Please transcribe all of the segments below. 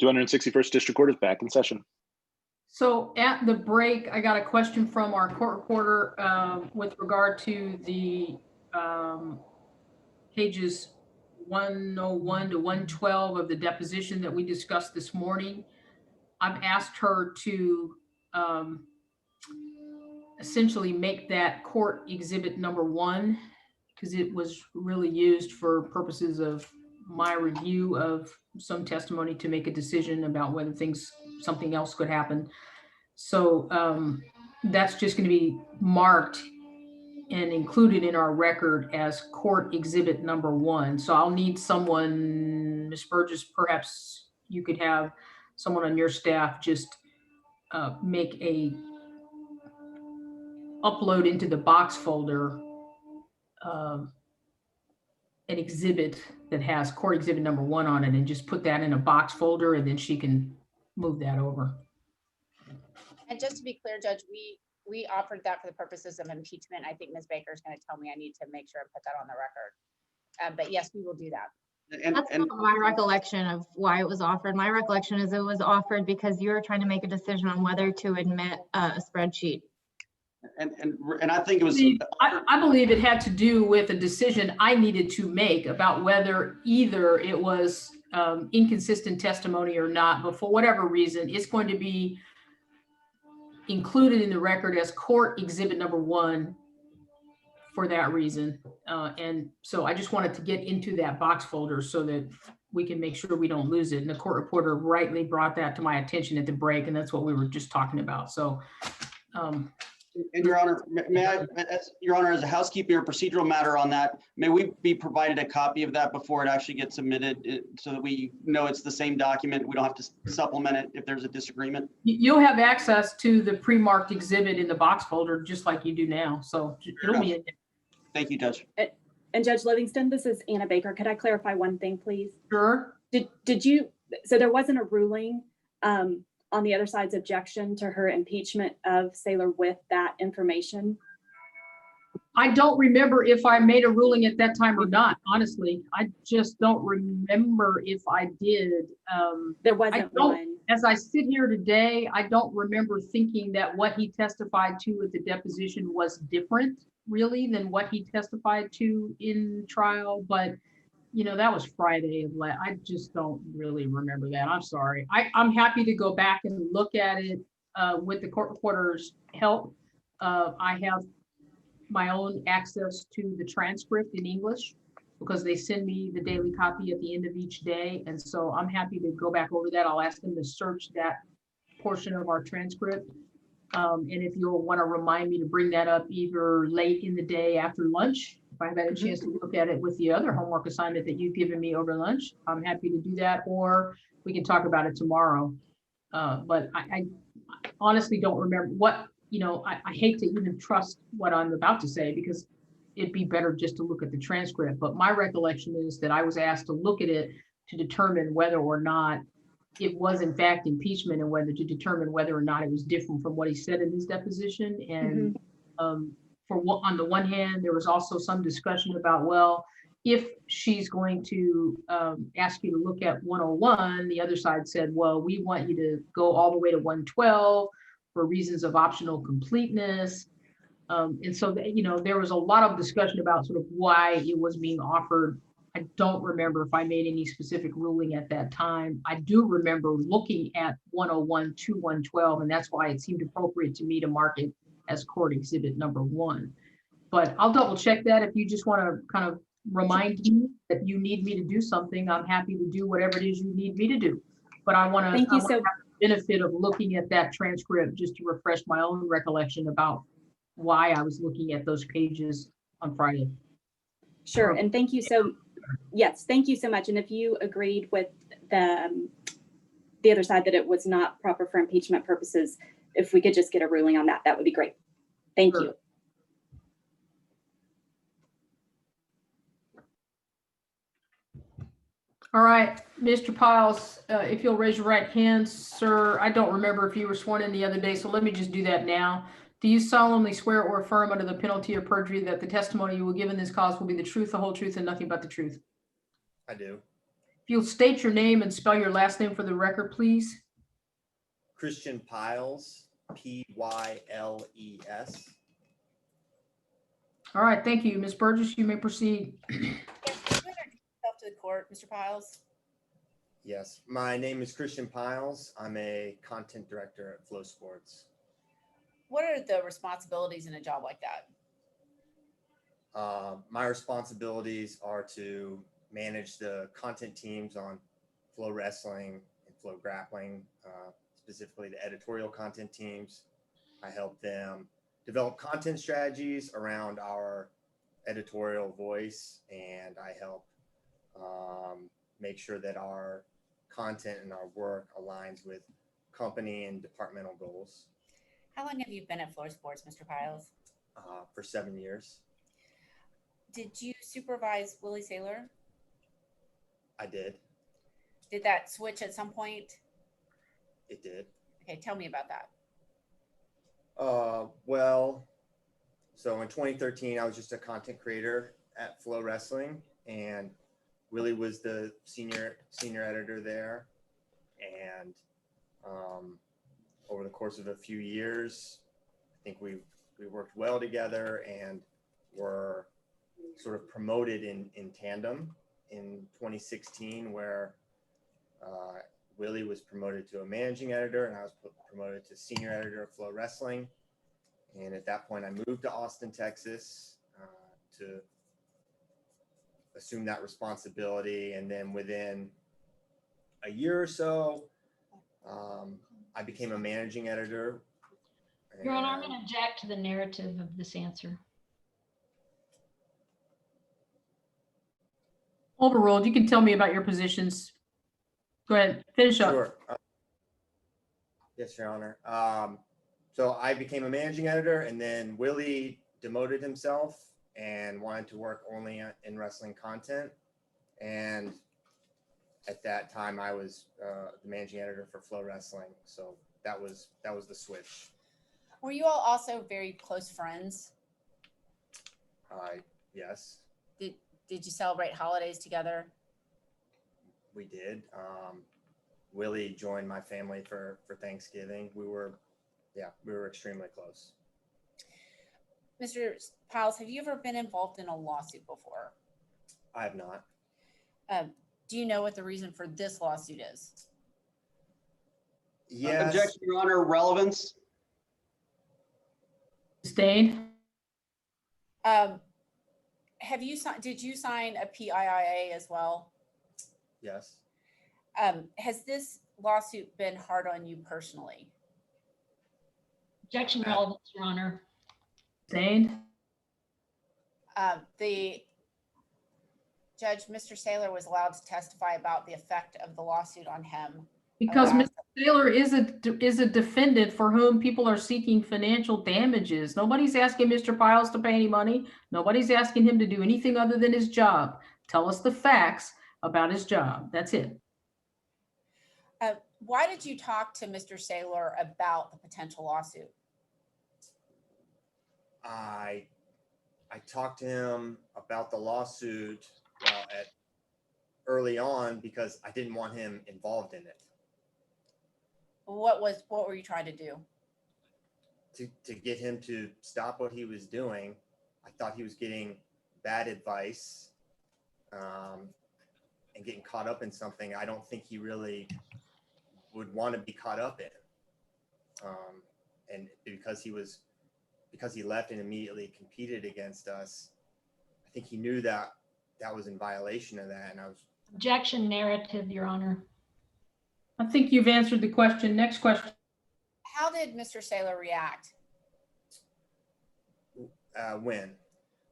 261st District Court is back in session. So at the break, I got a question from our court reporter with regard to the pages 101 to 112 of the deposition that we discussed this morning. I've asked her to essentially make that court exhibit number 1 because it was really used for purposes of my review of some testimony to make a decision about whether something else could happen. So that's just going to be marked and included in our record as court exhibit number 1. So I'll need someone, Ms. Burgess, perhaps you could have someone on your staff just make a upload into the box folder an exhibit that has court exhibit number 1 on it and just put that in a box folder, and then she can move that over. And just to be clear, Judge, we offered that for the purposes of impeachment. I think Ms. Baker is going to tell me I need to make sure I put that on the record. But yes, we will do that. That's not my recollection of why it was offered. My recollection is it was offered because you were trying to make a decision on whether to admit a spreadsheet. And I think it was. I believe it had to do with a decision I needed to make about whether either it was inconsistent testimony or not, but for whatever reason, it's going to be included in the record as court exhibit number 1 for that reason. And so I just wanted to get into that box folder so that we can make sure we don't lose it. And the court reporter rightly brought that to my attention at the break, and that's what we were just talking about. So and Your Honor, may I, Your Honor, as a housekeeping or procedural matter on that, may we be provided a copy of that before it actually gets submitted so that we know it's the same document? We don't have to supplement it if there's a disagreement. You'll have access to the pre-marked exhibit in the box folder just like you do now. So it'll be in there. Thank you, Judge. And Judge Livingston, this is Anna Baker. Could I clarify one thing, please? Sure. Did you, so there wasn't a ruling on the other side's objection to her impeachment of Saylor with that information? I don't remember if I made a ruling at that time or not, honestly. I just don't remember if I did. There wasn't one. As I sit here today, I don't remember thinking that what he testified to at the deposition was different really than what he testified to in trial, but you know, that was Friday. I just don't really remember that. I'm sorry. I'm happy to go back and look at it with the court reporter's help. I have my own access to the transcript in English because they send me the daily copy at the end of each day. And so I'm happy to go back over that. I'll ask them to search that portion of our transcript. And if you'll want to remind me to bring that up either late in the day after lunch, if I've had a chance to look at it with the other homework assignment that you've given me over lunch, I'm happy to do that, or we can talk about it tomorrow. But I honestly don't remember what, you know, I hate to even trust what I'm about to say because it'd be better just to look at the transcript. But my recollection is that I was asked to look at it to determine whether or not it was in fact impeachment and whether to determine whether or not it was different from what he said in his deposition. And on the one hand, there was also some discussion about, well, if she's going to ask you to look at 101, the other side said, well, we want you to go all the way to 112 for reasons of optional completeness. And so, you know, there was a lot of discussion about sort of why it was being offered. I don't remember if I made any specific ruling at that time. I do remember looking at 101 to 112, and that's why it seemed appropriate to me to mark it as court exhibit number 1. But I'll double check that. If you just want to kind of remind me that you need me to do something, I'm happy to do whatever it is you need me to do. But I want to have the benefit of looking at that transcript just to refresh my own recollection about why I was looking at those pages on Friday. Sure, and thank you so, yes, thank you so much. And if you agreed with the other side that it was not proper for impeachment purposes, if we could just get a ruling on that, that would be great. Thank you. All right, Mr. Piles, if you'll raise your right hand, sir. I don't remember if you were sworn in the other day, so let me just do that now. Do you solemnly swear or affirm under the penalty of perjury that the testimony you will give in this cause will be the truth, the whole truth, and nothing but the truth? I do. If you'll state your name and spell your last name for the record, please. Christian Piles, Pyles. All right, thank you. Ms. Burgess, you may proceed. Yes, can you introduce yourself to the court, Mr. Piles? Yes, my name is Christian Piles. I'm a content director at Flow Sports. What are the responsibilities in a job like that? My responsibilities are to manage the content teams on Flow Wrestling and Flow Grappling, specifically the editorial content teams. I help them develop content strategies around our editorial voice, and I help make sure that our content and our work aligns with company and departmental goals. How long have you been at Flow Sports, Mr. Piles? For 7 years. Did you supervise Willie Saylor? I did. Did that switch at some point? It did. Okay, tell me about that. Well, so in 2013, I was just a content creator at Flow Wrestling, and Willie was the senior editor there. And over the course of a few years, I think we worked well together and were sort of promoted in tandem in 2016, where Willie was promoted to a managing editor and I was promoted to senior editor of Flow Wrestling. And at that point, I moved to Austin, Texas to assume that responsibility. And then within a year or so, I became a managing editor. Your Honor, I'm going to object to the narrative of this answer. Overruled. You can tell me about your positions. Go ahead, finish up. Sure. Yes, Your Honor. So I became a managing editor, and then Willie demoted himself and wanted to work only in wrestling content. And at that time, I was the managing editor for Flow Wrestling. So that was the switch. Were you all also very close friends? Yes, Did you celebrate holidays together? we did. Willie joined my family for Thanksgiving. We were extremely close. Mr. Piles, have you ever been involved in a lawsuit before? I have not. Do you know what the reason for this lawsuit is? Yes. Objection, Your Honor, relevance. Sustained. Did you sign a PIIA as well? Yes. Has this lawsuit been hard on you personally? Objection relevance, Your Honor. Sustained. The judge, Mr. Saylor, was allowed to testify about the effect of the lawsuit on him. Because Mr. Taylor is a defendant for whom people are seeking financial damages. Nobody's asking Mr. Piles to pay any money. Nobody's asking him to do anything other than his job. Tell us the facts about his job. That's it. Why did you talk to Mr. Saylor about the potential lawsuit? I talked to him about the lawsuit early on because I didn't want him involved in it. What were you trying to do? To get him to stop what he was doing. I thought he was getting bad advice and getting caught up in something I don't think he really would want to be caught up in. And because he left and immediately competed against us, I think he knew that was in violation of that. And I was. Objection narrative, Your Honor. I think you've answered the question. Next question. How did Mr. Saylor react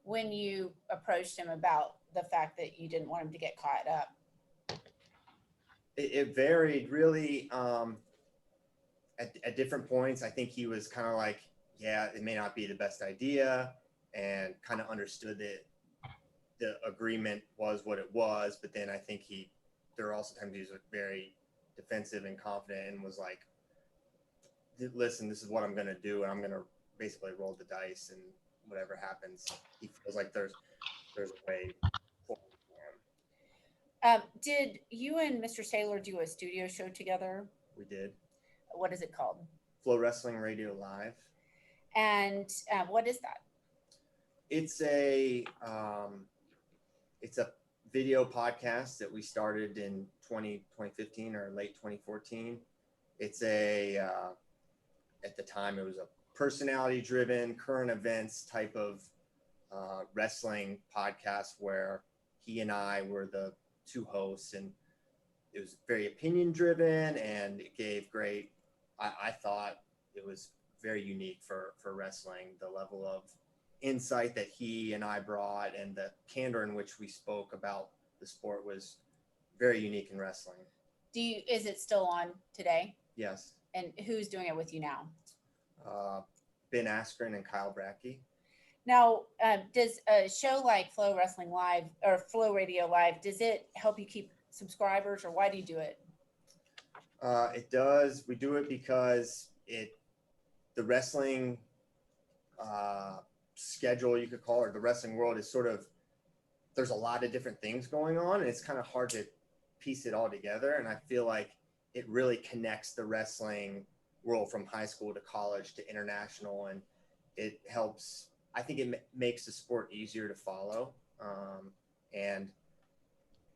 When you approached him about the fact that you didn't want him to get caught up? it varied really at different points. I think he was kind of like, yeah, it may not be the best idea, and kind of understood that the agreement was what it was. But then I think there were also times he was very defensive and confident and was like, listen, this is what I'm going to do. And I'm going to basically roll the dice, and whatever happens, he feels like there's a way forward for Did you and Mr. Saylor do a studio show together? We did. What is it called? Flow Wrestling Radio Live. And what is that? It's a video podcast that we started in 2015 or late 2014. It's at the time it was a personality driven current events type of wrestling podcast where he and I were the two hosts, and it was very opinion driven, and it gave great, I thought it was very unique for wrestling. The level of insight that he and I brought and the candor in which we spoke about the sport was very unique in wrestling. Is it still on today? Yes. And who's doing it with you now? Ben Askren and Kyle Brackey. Now, does a show like Flow Wrestling Live or Flow Radio Live, does it help you keep subscribers, or why do you do it? It does. We do it because the wrestling schedule, you could call it, the wrestling world is sort of, there's a lot of different things going on, and it's kind of hard to piece it all together. And I feel like it really connects the wrestling world from high school to college to international, and it helps. I think it makes the sport easier to follow. And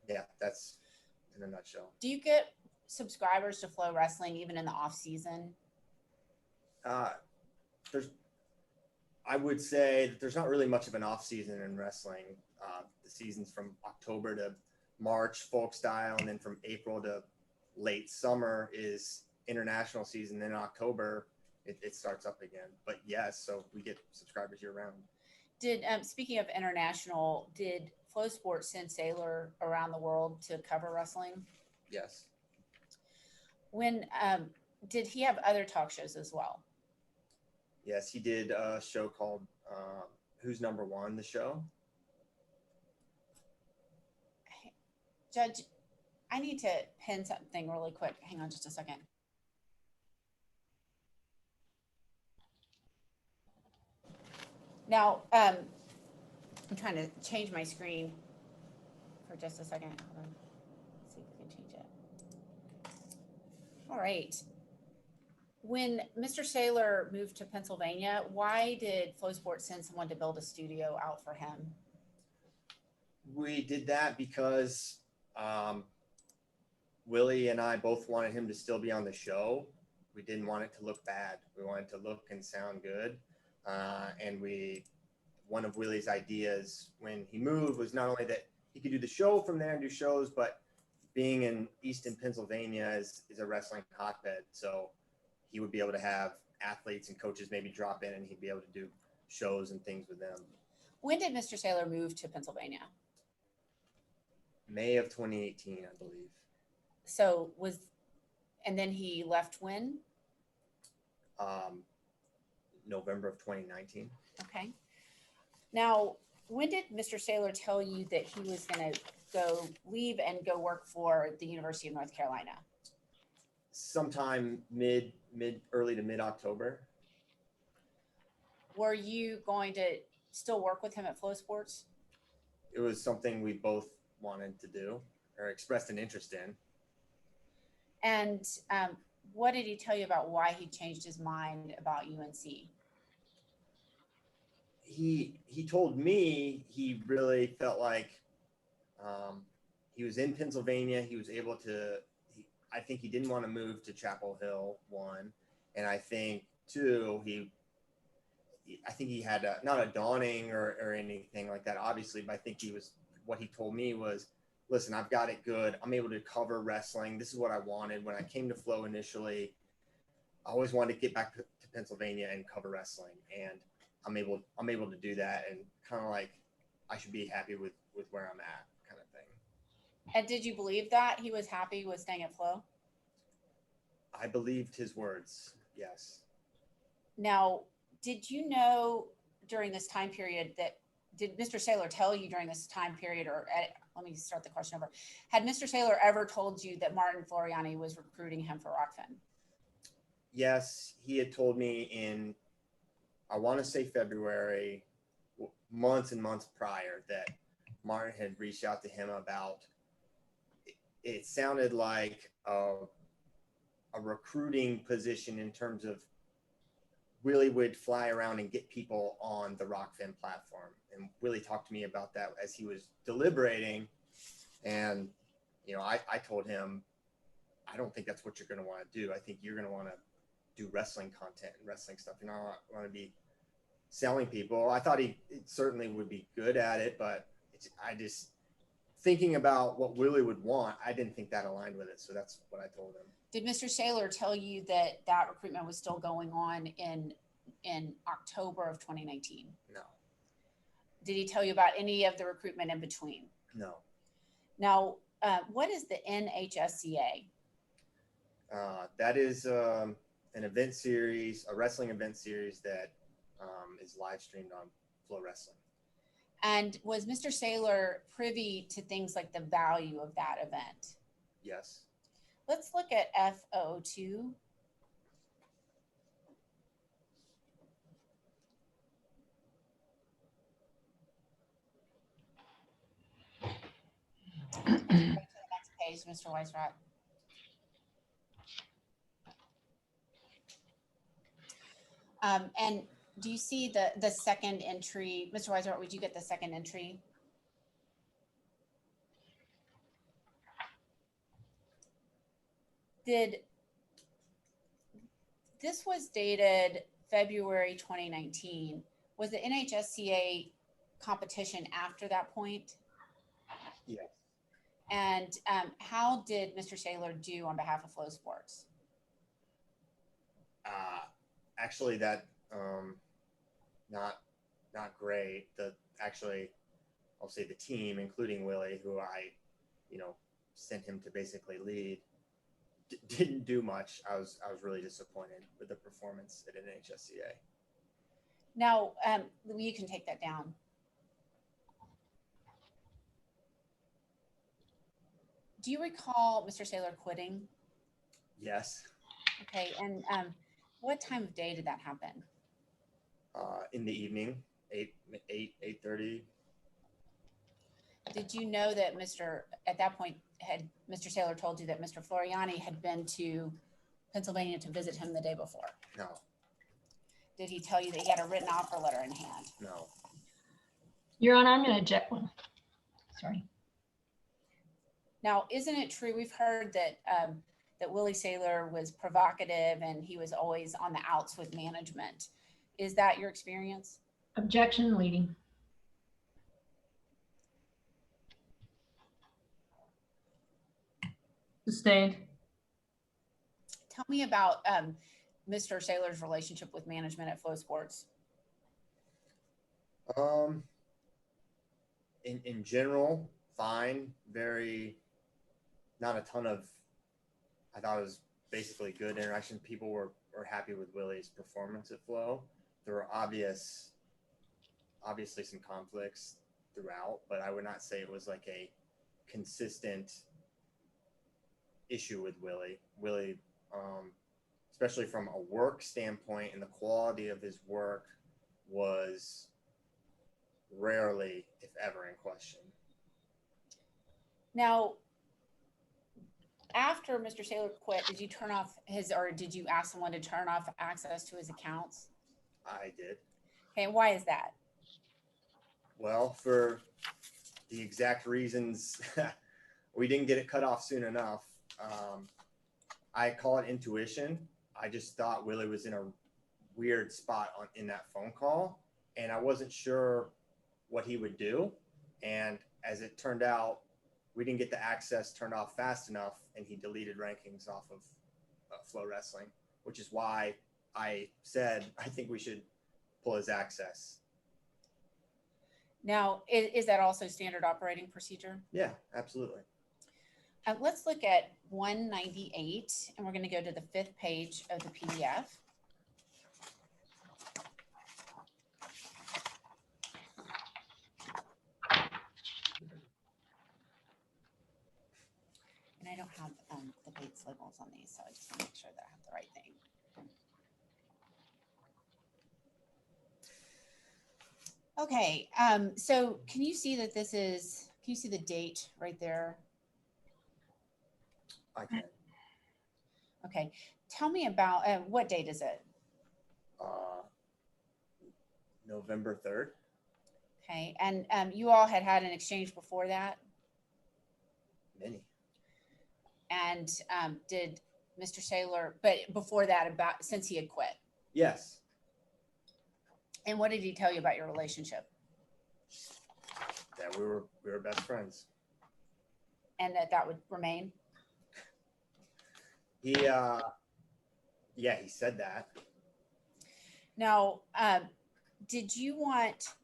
yeah, that's in a nutshell. Do you get subscribers to Flow Wrestling even in the off season? I would say that there's not really much of an off season in wrestling. The season's from October to March, folk style, and then from April to late summer is international season. Then in October, it starts up again. But yes, so we get subscribers year round. Speaking of international, did Flow Sports send Saylor around the world to cover wrestling? Yes. When did he have other talk shows as well? Yes, he did a show called Who's Number One, the show. Judge, I need to pin something really quick. Hang on just a second. Now, I'm trying to change my screen for just a second. Hold on. Let's see if we can change it. All right. When Mr. Saylor moved to Pennsylvania, why did Flow Sports send someone to build a studio out for him? We did that because Willie and I both wanted him to still be on the show. We didn't want it to look bad. We wanted it to look and sound good. And one of Willie's ideas when he moved was not only that he could do the show from there and do shows, but being in Easton, Pennsylvania is a wrestling hotbed. So he would be able to have athletes and coaches maybe drop in, and he'd be able to do shows and things with them. When did Mr. Saylor move to Pennsylvania? May of 2018, I believe. So and then he left when? November of 2019. Okay. Now, when did Mr. Saylor tell you that he was going to leave and go work for the University of North Carolina? Sometime early to mid October. Were you going to still work with him at Flow Sports? It was something we both wanted to do or expressed an interest in. And what did he tell you about why he changed his mind about UNC? He told me he really felt like he was in Pennsylvania. He was able to, I think he didn't want to move to Chapel Hill, one. And I think, two, I think he had not a dawning or anything like that, obviously, but I think what he told me was, listen, I've got it good. I'm able to cover wrestling. This is what I wanted. When I came to Flow initially, I always wanted to get back to Pennsylvania and cover wrestling. And I'm able to do that, and kind of like I should be happy with where I'm at, kind of thing. And did you believe that he was happy with staying at Flow? I believed his words, yes. Now, did you know during this time period did Mr. Saylor tell you during this time period, let me start the question over. Had Mr. Saylor ever told you that Martin Floriani was recruiting him for Rockfin? Yes, he had told me in, I want to say February, months and months prior, that Martin had reached out to him about it sounded like a recruiting position in terms of Willie would fly around and get people on the Rockfin platform. And Willie talked to me about that as he was deliberating. And, you know, I told him, I don't think that's what you're going to want to do. I think you're going to want to do wrestling content and wrestling stuff. You know, I want to be selling people. I thought he certainly would be good at it, but I just, thinking about what Willie would want, I didn't think that aligned with it. So that's what I told him. Did Mr. Saylor tell you that that recruitment was still going on in October of 2019? No. Did he tell you about any of the recruitment in between? No. Now, what is the NHSCA? That is an event series, a wrestling event series that is live streamed on Flow Wrestling. And was Mr. Saylor privy to things like the value of that event? Yes. Let's look at FO2. Go to the next page, Mr. Weisrott. And do you see the second entry? Mr. Weisrott, would you get the second entry? This was dated February 2019. Was the NHSCA competition after that point? Yes. And how did Mr. Saylor do on behalf of Flow Sports? Actually, that not great. I'll say the team, including Willie, who I, sent him to basically lead, didn't do much. I was really disappointed with the performance at NHSCA. Now, you can take that down. Do you recall Mr. Saylor quitting? Yes. Okay, and what time of day did that happen? In the evening, 8:30. Did you know that at that point, had Mr. Saylor told you that Mr. Floriani had been to Pennsylvania to visit him the day before? No. Did he tell you that he had a written offer letter in hand? No. Your Honor, I'm going to object one. Sorry. Now, isn't it true? We've heard that that Willie Saylor was provocative and he was always on the outs with management. Is that your experience? Objection leading. Sustained. Tell me about Mr. Saylor's relationship with management at Flow Sports. In general, fine. Not a ton of, I thought it was basically good interaction. People were happy with Willie's performance at Flow. There were obviously some conflicts throughout, but I would not say it was like a consistent issue with Willie. Willie, especially from a work standpoint, and the quality of his work was rarely, if ever, in question. Now, after Mr. Saylor quit, did you turn off did you ask someone to turn off access to his accounts? I did. Okay, why is that? Well, for the exact reasons we didn't get it cut off soon enough. I call it intuition. I just thought Willie was in a weird spot in that phone call, and I wasn't sure what he would do. And as it turned out, we didn't get the access turned off fast enough, and he deleted rankings off of Flow Wrestling, which is why I said I think we should pull his access. Now, is that also standard operating procedure? Yeah, absolutely. Let's look at 198, and we're going to go to the 5th page of the PDF. And I don't have the Bates labels on these, so I just want to make sure that I have the right thing. Okay, so can you see that can you see the date right there? I can. Okay, tell me about, what date is it? November 3rd. Okay, and you all had an exchange before that? Many. And did Mr. Saylor, but before that, about since he had quit? Yes. And what did he tell you about your relationship? That we were best friends. And that would remain? He yeah, he said that. Now, did you want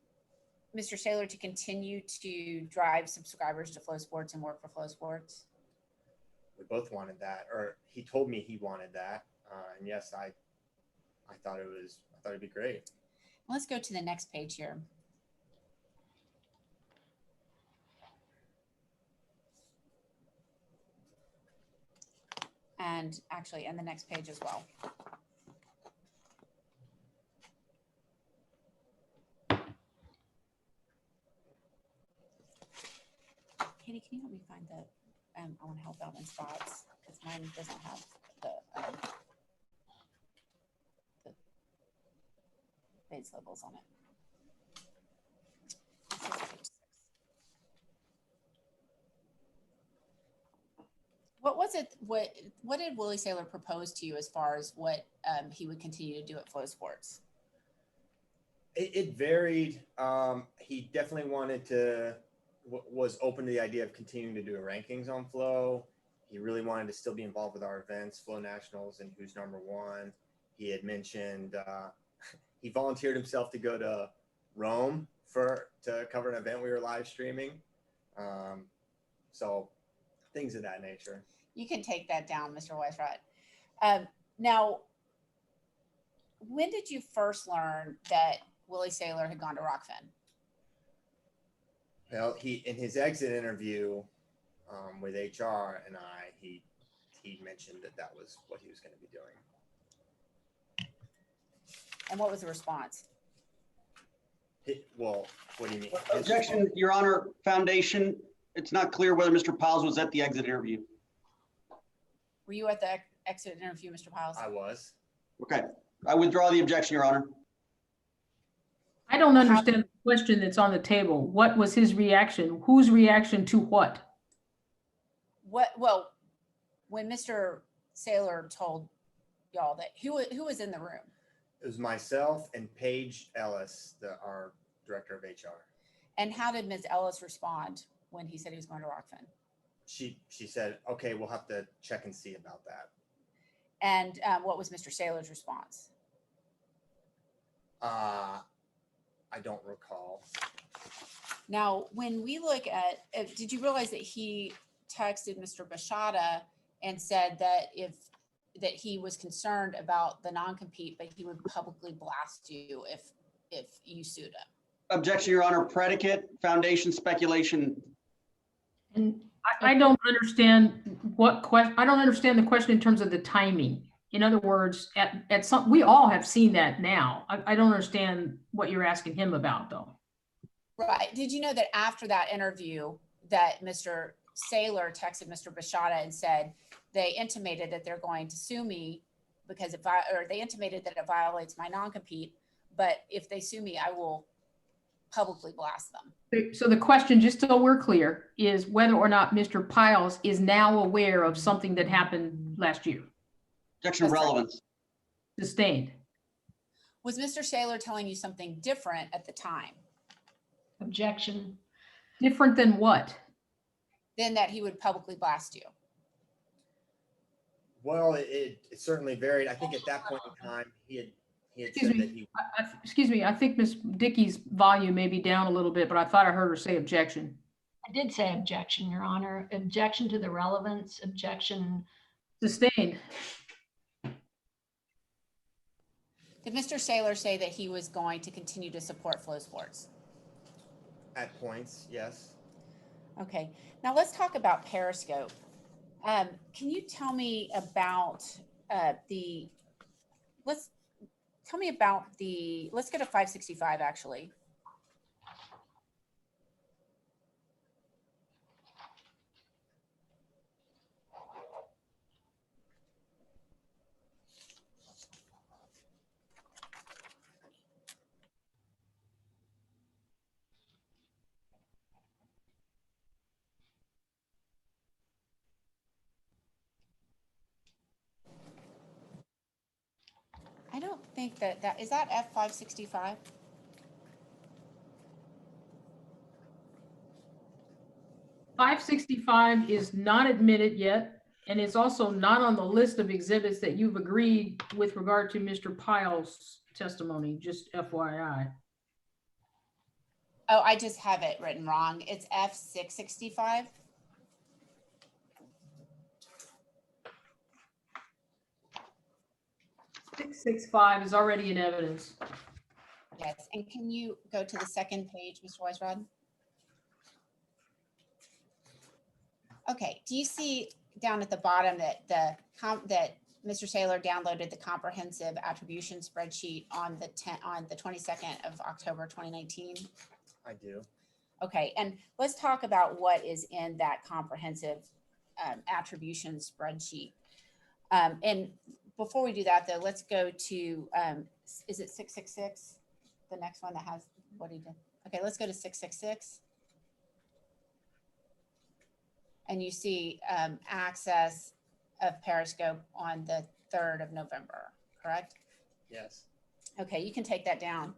Mr. Saylor to continue to drive subscribers to Flow Sports and work for Flow Sports? We both wanted that, or he told me he wanted that. And yes, I thought it'd be great. Let's go to the next page here. And actually, and the next page as well. Katie, can you help me find the, I want to help out in spots because mine doesn't have the base levels on it. This is page 6. What was it? What did Willie Saylor propose to you as far as what he would continue to do at Flow Sports? It varied. He definitely wanted to, was open to the idea of continuing to do rankings on Flow. He really wanted to still be involved with our events, Flow Nationals and Who's Number One. He had mentioned he volunteered himself to go to Rome to cover an event we were live streaming. So things of that nature. You can take that down, Mr. Weisrott. Now, when did you first learn that Willie Saylor had gone to Rockfin? Well, in his exit interview with HR and he mentioned that was what he was going to be doing. And what was the response? Well, what do you mean? Objection, Your Honor, Foundation. It's not clear whether Mr. Piles was at the exit interview. Were you at the exit interview, Mr. Piles? I was. Okay, I withdraw the objection, Your Honor. I don't understand the question that's on the table. What was his reaction? Whose reaction to what? Well, when Mr. Saylor told y'all that, who was in the room? It was myself and Paige Ellis, our director of HR. And how did Ms. Ellis respond when he said he was going to Rockfin? She said, okay, we'll have to check and see about that. And what was Mr. Saylor's response? I don't recall. Now, when we look at, did you realize that he texted Mr. Bashada and said that that he was concerned about the non-compete, but he would publicly blast you if you sued him? Objection, Your Honor. Predicate, Foundation speculation. And I don't understand I don't understand the question in terms of the timing. In other words, at some, we all have seen that now. I don't understand what you're asking him about though. Right. Did you know that after that interview that Mr. Saylor texted Mr. Bashada and said they intimated that they're going to sue me because they intimated that it violates my non-compete, but if they sue me, I will publicly blast them. So the question, just so we're clear, is whether or not Mr. Piles is now aware of something that happened last year. Objection of relevance. Sustained. Was Mr. Saylor telling you something different at the time? Objection. Different than what? Than that he would publicly blast you? Well, it certainly varied. I think at that point in time, he had said that he. Excuse me, I think Ms. Dickey's volume may be down a little bit, but I thought I heard her say objection. I did say objection, Your Honor. Objection to the relevance, objection. Sustained. Did Mr. Saylor say that he was going to continue to support Flow Sports? At points, yes. Okay, now let's talk about Periscope. Can you tell me about let's go to 565 actually. think that is that F565? .565 is not admitted yet, and it's also not on the list of exhibits that you've agreed with regard to Mr. Pyle's testimony, just FYI. Oh, I just have it written wrong. It's F665. .665 is already in evidence. Yes, and can you go to the second page, Mr. Weisrod? Okay, do you see down at the bottom that that Mr. Saylor downloaded the comprehensive attribution spreadsheet on the 22nd of October 2019? I do. Okay, and let's talk about what is in that comprehensive attribution spreadsheet. And before we do that, though, let's go to, is it 666? The next one that has what he did. Okay, let's go to 666. And you see access of Periscope on the 3rd of November, correct? Yes. Okay, you can take that down.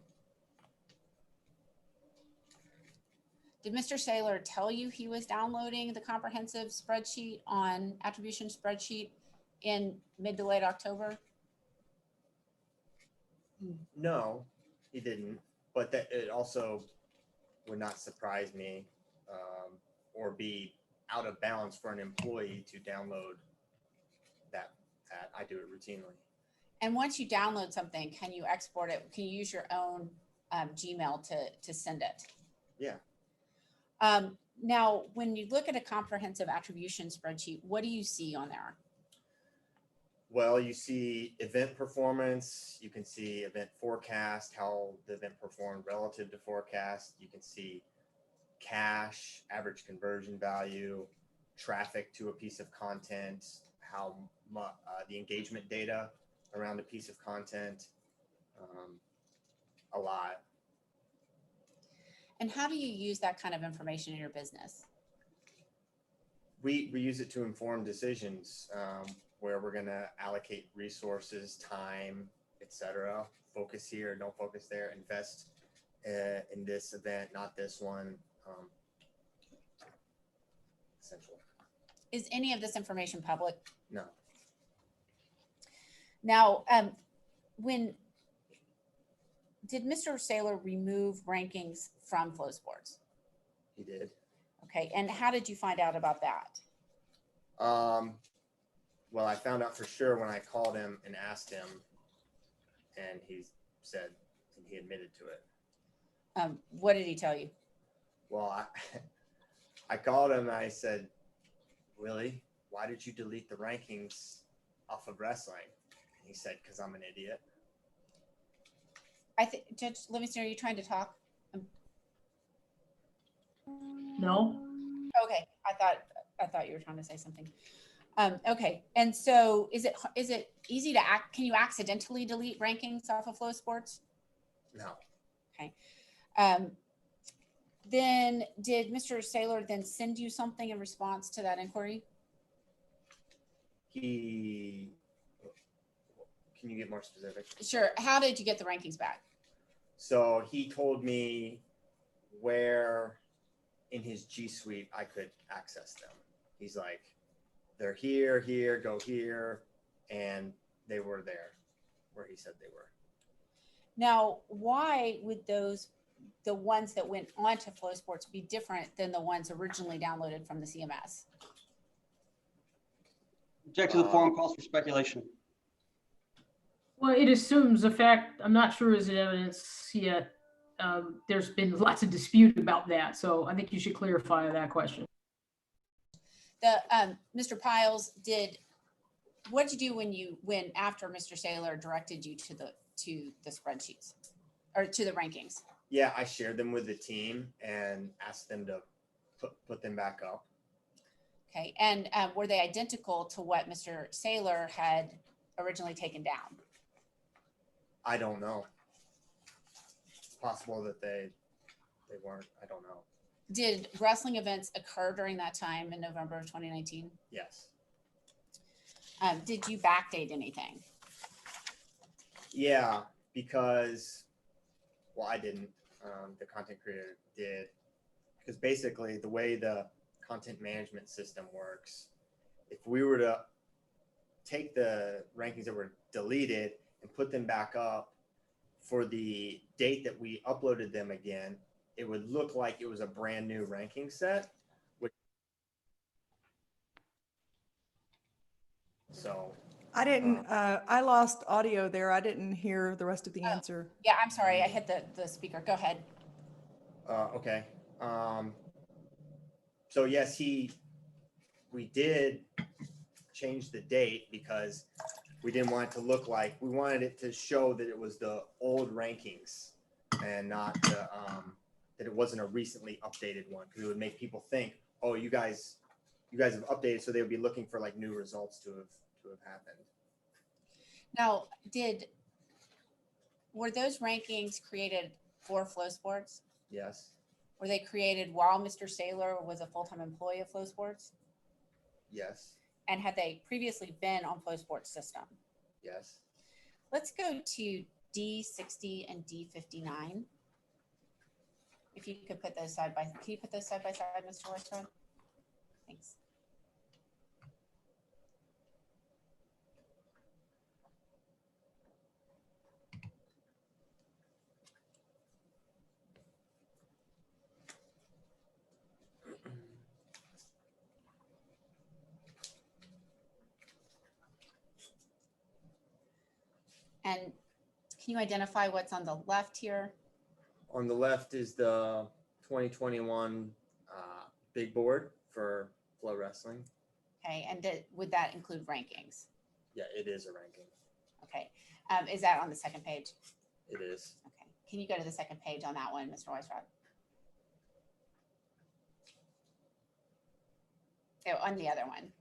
Did Mr. Saylor tell you he was downloading the comprehensive spreadsheet on attribution spreadsheet in mid to late October? No, he didn't. But that it also would not surprise me or be out of bounds for an employee to download that. I do it routinely. And once you download something, can you export it? Can you use your own Gmail to send it? Yeah. Now, when you look at a comprehensive attribution spreadsheet, what do you see on there? Well, you see event performance, you can see event forecast, how the event performed relative to forecast. You can see cache, average conversion value, traffic to a piece of content, how the engagement data around a piece of content, a lot. And how do you use that kind of information in your business? We use it to inform decisions where we're going to allocate resources, time, etc. Focus here, don't focus there. Invest in this event, not this one. Essential. Is any of this information public? No. Now, when did Mr. Saylor remove rankings from Flow Sports? He did. Okay, and how did you find out about that? Well, I found out for sure when I called him and asked him, and he said he admitted to it. What did he tell you? Well, I called him and I said, "Willie, why did you delete the rankings off of wrestling?" And he said, "Because I'm an idiot." I think, Judge Livingston, are you trying to talk? No? Okay, I thought you were trying to say something. Okay, and so is it easy to can you accidentally delete rankings off of Flow Sports? No. Okay. Then did Mr. Saylor then send you something in response to that inquiry? Can you get more specific? Sure. How did you get the rankings back? So he told me where in his G Suite I could access them. He's like, they're here, go here. And they were there where he said they were. Now, why would the ones that went onto Flow Sports be different than the ones originally downloaded from the CMS? Object to the forum calls for speculation. Well, it assumes the fact, I'm not sure is in evidence yet. There's been lots of dispute about that. So I think you should clarify that question. Mr. Piles, what did you do when after Mr. Saylor directed you to the spreadsheets or to the rankings? Yeah, I shared them with the team and asked them to put them back up. Okay, and were they identical to what Mr. Saylor had originally taken down? I don't know. It's possible that they weren't. I don't know. Did wrestling events occur during that time in November of 2019? Yes. Did you backdate anything? Yeah, because, well, I didn't. The content creator did. Because basically, the way the content management system works, if we were to take the rankings that were deleted and put them back up for the date that we uploaded them again, it would look like it was a brand new ranking set. So I didn't, I lost audio there. I didn't hear the rest of the answer. Yeah, I'm sorry. I hit the speaker. Go ahead. okay. So yes, we did change the date because we didn't want it to look like, we wanted it to show that it was the old rankings and not the, that it wasn't a recently updated one, because it would make people think, oh, you guys have updated, so they would be looking for like new results to have happened. Now, were those rankings created for Flow Sports? Yes. Were they created while Mr. Saylor was a full-time employee of Flow Sports? Yes. And had they previously been on Flow Sports system? Yes. Let's go to D60 and D59. If you could put those side by, can you put those side by side, Mr. Weisbrod? Thanks. And can you identify what's on the left here? On the left is the 2021 big board for Flow Wrestling. Okay, and would that include rankings? Yeah, it is a ranking. Okay, is that on the second page? It is. Okay, can you go to the second page on that one, Mr. Weisbrod? Oh, on the other one.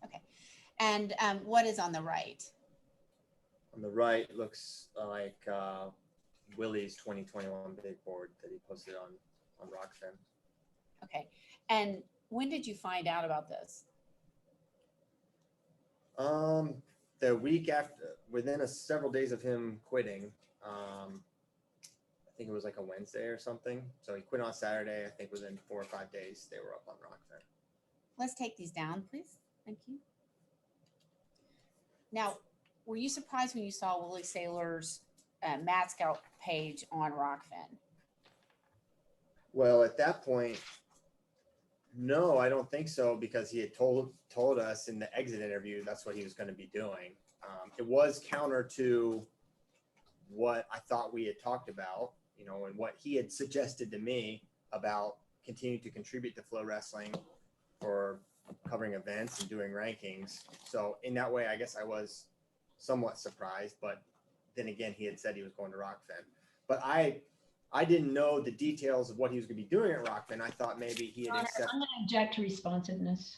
Okay, and what is on the right? On the right looks like Willie's 2021 big board that he posted on Rockfin. Okay, and when did you find out about this? The week after, within several days of him quitting. I think it was like a Wednesday or something. So he quit on Saturday. I think within 4 or 5 days they were up on Rockfin. Let's take these down, please. Thank you. Now, were you surprised when you saw Willie Saylor's Mad Scout page on Rockfin? Well, at that point, no, I don't think so, because he had told us in the exit interview that's what he was going to be doing. It was counter to what I thought we had talked about, you know, and what he had suggested to me about continuing to contribute to Flow Wrestling for covering events and doing rankings. So in that way, I guess I was somewhat surprised, but then again, he had said he was going to Rockfin. But I didn't know the details of what he was going to be doing at Rockfin. I thought maybe he had accepted. I'm going to object to responsiveness.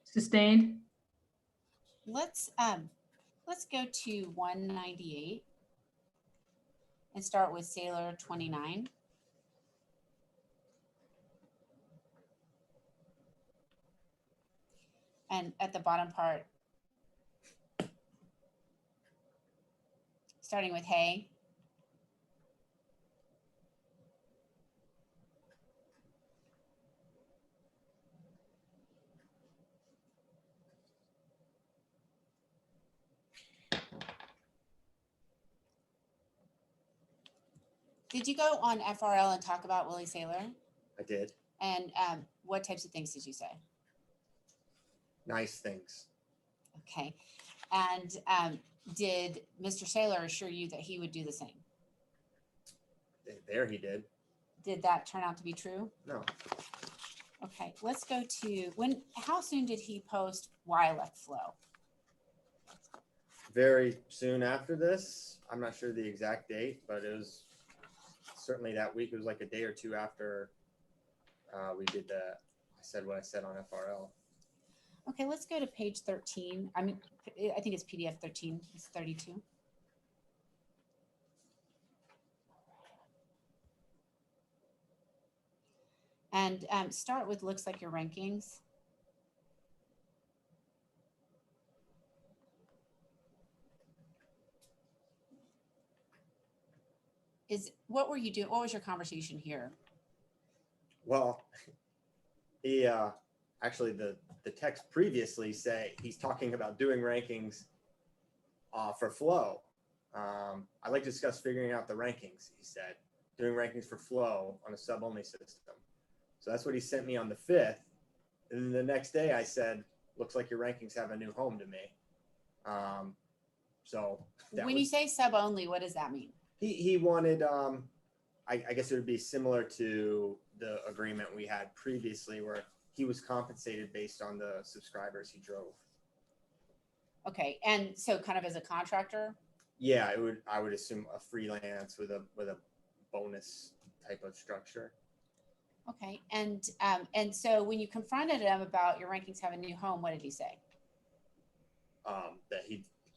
Sustained. Let's go to 198 and start with Sailor 29. And at the bottom part, starting with Hay. Did you go on FRL and talk about Willie Saylor? I did. And what types of things did you say? Nice things. Okay. And did Mr. Saylor assure you that he would do the same? There he did. Did that turn out to be true? No. Okay, let's go to how soon did he post why I left Flow? Very soon after this. I'm not sure the exact date, but it was certainly that week. It was like a day or two after we did that. I said what I said on FRL. Okay, let's go to page 13. I mean, I think it's PDF 13. It's 32. And start with looks like your rankings. What were you doing? What was your conversation here? Well, he actually the text previously say he's talking about doing rankings for Flow. I'd like to discuss figuring out the rankings, he said, doing rankings for Flow on a sub-only system. So that's what he sent me on the 5th. And then the next day I said, looks like your rankings have a new home to me. So when you say sub-only, what does that mean? He wanted, I guess it would be similar to the agreement we had previously where he was compensated based on the subscribers he drove. Okay, and so kind of as a contractor? Yeah, I would assume a freelance with a bonus type of structure. Okay, and so when you confronted him about your rankings having a new home, what did he say? That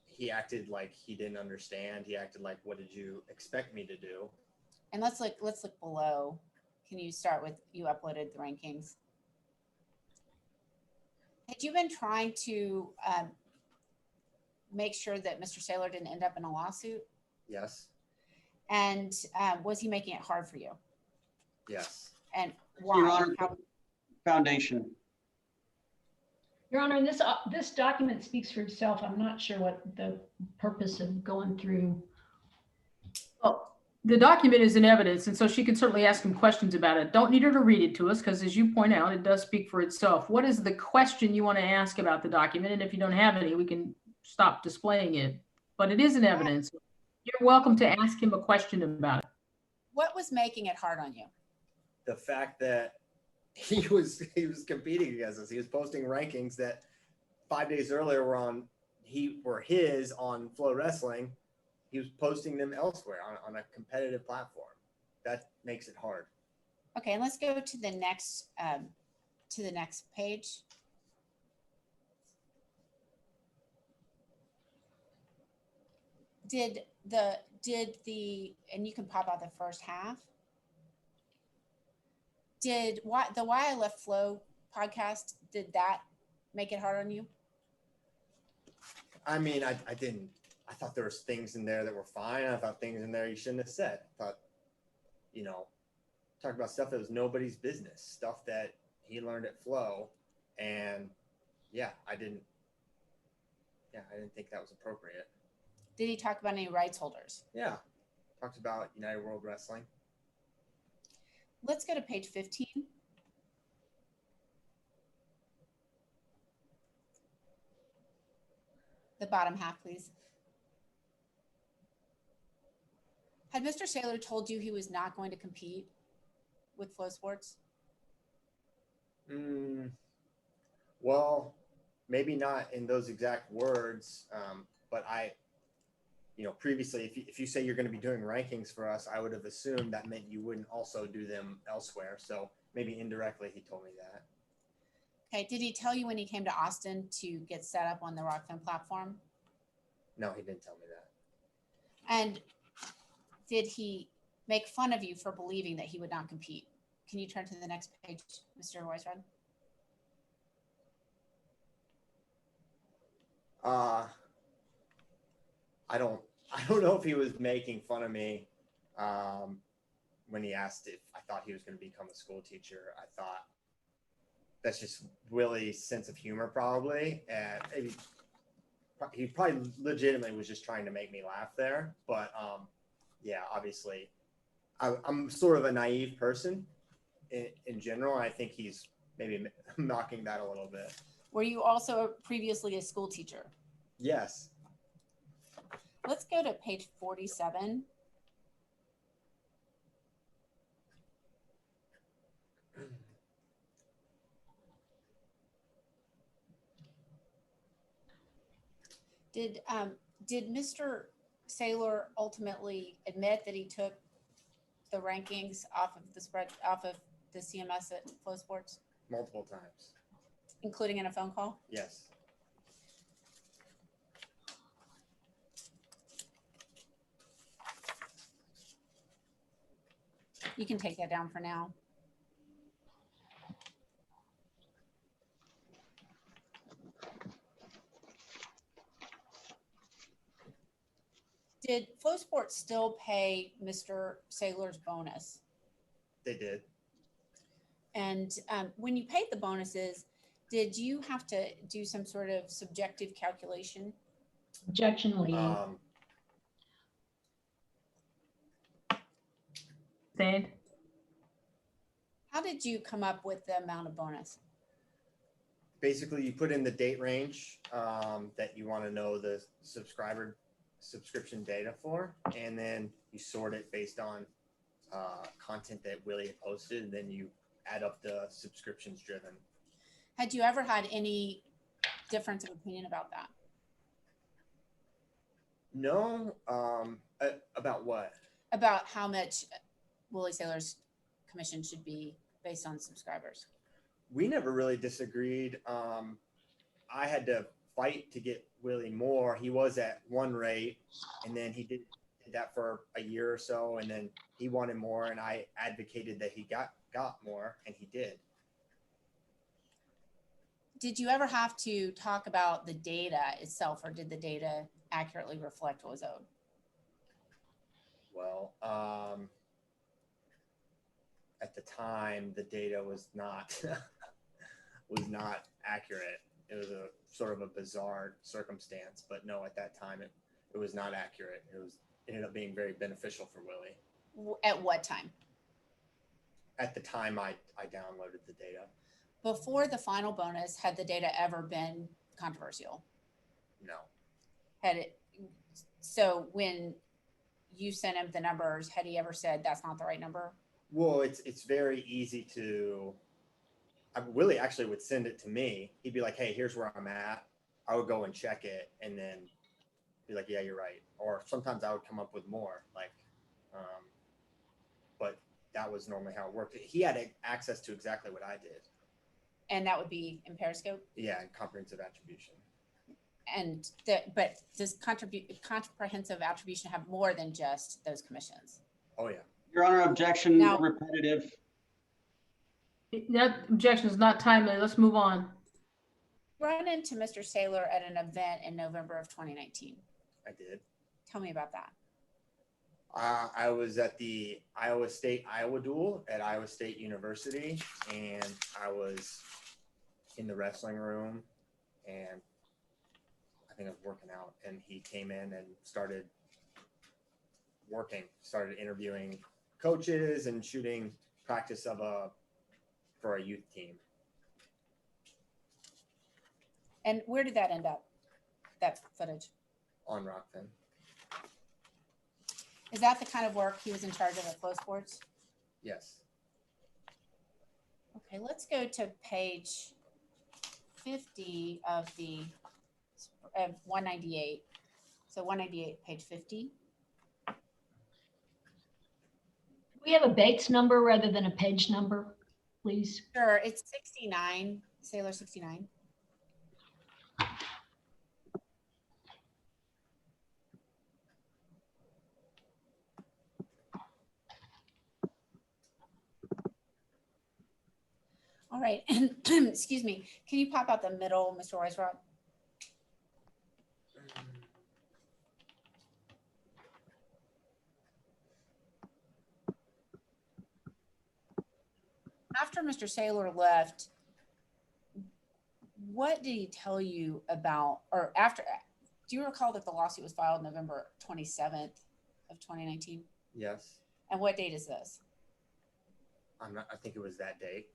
he acted like he didn't understand. He acted like, what did you expect me to do? And let's look below. Can you start with, you uploaded the rankings. Had you been trying to make sure that Mr. Saylor didn't end up in a lawsuit? Yes. And was he making it hard for you? Yes. And why? Your Honor, foundation. Your Honor, this document speaks for itself. I'm not sure what the purpose of going through. Well, the document is in evidence, and so she can certainly ask him questions about it. Don't need her to read it to us because, as you point out, it does speak for itself. What is the question you want to ask about the document? And if you don't have any, we can stop displaying it. But it is in evidence. You're welcome to ask him a question about it. What was making it hard on you? The fact that he was competing against us. He was posting rankings that 5 days earlier were his on Flow Wrestling. He was posting them elsewhere on a competitive platform. That makes it hard. Okay, and let's go to the next page. Did the and you can pop out the first half. The Why I Left Flow podcast, did that make it hard on you? I mean, I didn't. I thought there was things in there that were fine. I thought things in there you shouldn't have said. I thought, talk about stuff that was nobody's business, stuff that he learned at Flow. And I didn't think that was appropriate. Did he talk about any rights holders? Yeah. Talked about United World Wrestling. Let's go to page 15. The bottom half, please. Had Mr. Saylor told you he was not going to compete with Flow Sports? Well, maybe not in those exact words, but previously, if you say you're going to be doing rankings for us, I would have assumed that meant you wouldn't also do them elsewhere. So maybe indirectly he told me that. Okay. Did he tell you when he came to Austin to get set up on the Rockfin platform? No, he didn't tell me that. And did he make fun of you for believing that he would not compete? Can you turn to the next page, Mr. Roysrod? I don't know if he was making fun of me when he asked if I thought he was going to become a school teacher. I thought that's just Willie's sense of humor, probably. And maybe he probably legitimately was just trying to make me laugh there. But obviously, I'm sort of a naive person in general. I think he's maybe mocking that a little bit. Were you also previously a school teacher? Yes. Let's go to page 47. Did Mr. Saylor ultimately admit that he took the rankings off of the CMS at Flow Sports? Multiple times. Including in a phone call? Yes. You can take that down for now. Did Flow Sports still pay Mr. Saylor's bonus? They did. And when you paid the bonuses, did you have to do some sort of subjective calculation? Objection, Lee. Sustained. How did you come up with the amount of bonus? Basically, you put in the date range that you want to know the subscription data for, and then you sort it based on content that Willie had posted, and then you add up the subscriptions driven. Had you ever had any difference of opinion about that? No. About what? About how much Willie Saylor's commission should be based on subscribers? We never really disagreed. I had to fight to get Willie more. He was at one rate, and then he did that for a year or so, and then he wanted more, and I advocated that he got more, and he did. Did you ever have to talk about the data itself, or did the data accurately reflect what was owed? Well, at the time, the data was not was not accurate. It was a sort of a bizarre circumstance, but no, at that time it was not accurate. It ended up being very beneficial for Willie. At what time? At the time I downloaded the data. Before the final bonus, had the data ever been controversial? No. Had it? So when you sent him the numbers, had he ever said that's not the right number? Well, it's very easy to. Willie actually would send it to me. He'd be like, "Hey, here's where I'm at." I would go and check it, and then be like, "Yeah, you're right." Or sometimes I would come up with more, like, but that was normally how it worked. He had access to exactly what I did. And that would be in Periscope? Yeah, and comprehensive attribution. And but does comprehensive attribution have more than just those commissions? Oh yeah. Your Honor, objection Now- repetitive. That objection is not timely. Let's move on. Run into Mr. Saylor at an event in November of 2019. I did. Tell me about that. I was at the Iowa State Iowa Duel at Iowa State University, and I was in the wrestling room, and I think I was working out, and he came in and started interviewing coaches and shooting practice for a youth team. And where did that end up, that footage? On Rockfin. Is that the kind of work he was in charge of at Flow Sports? Yes. Okay, let's go to page 50 of 198. So 198, page 50. We have a Bates number rather than a page number, please. Sure, it's 69, Sailor 69. All right, and excuse me, can you pop out the middle, Mr. Weisrod? After Mr. Saylor left, what did he tell you about, or after, do you recall that the lawsuit was filed November 27th of 2019? Yes. And what date is this? I think it was that day.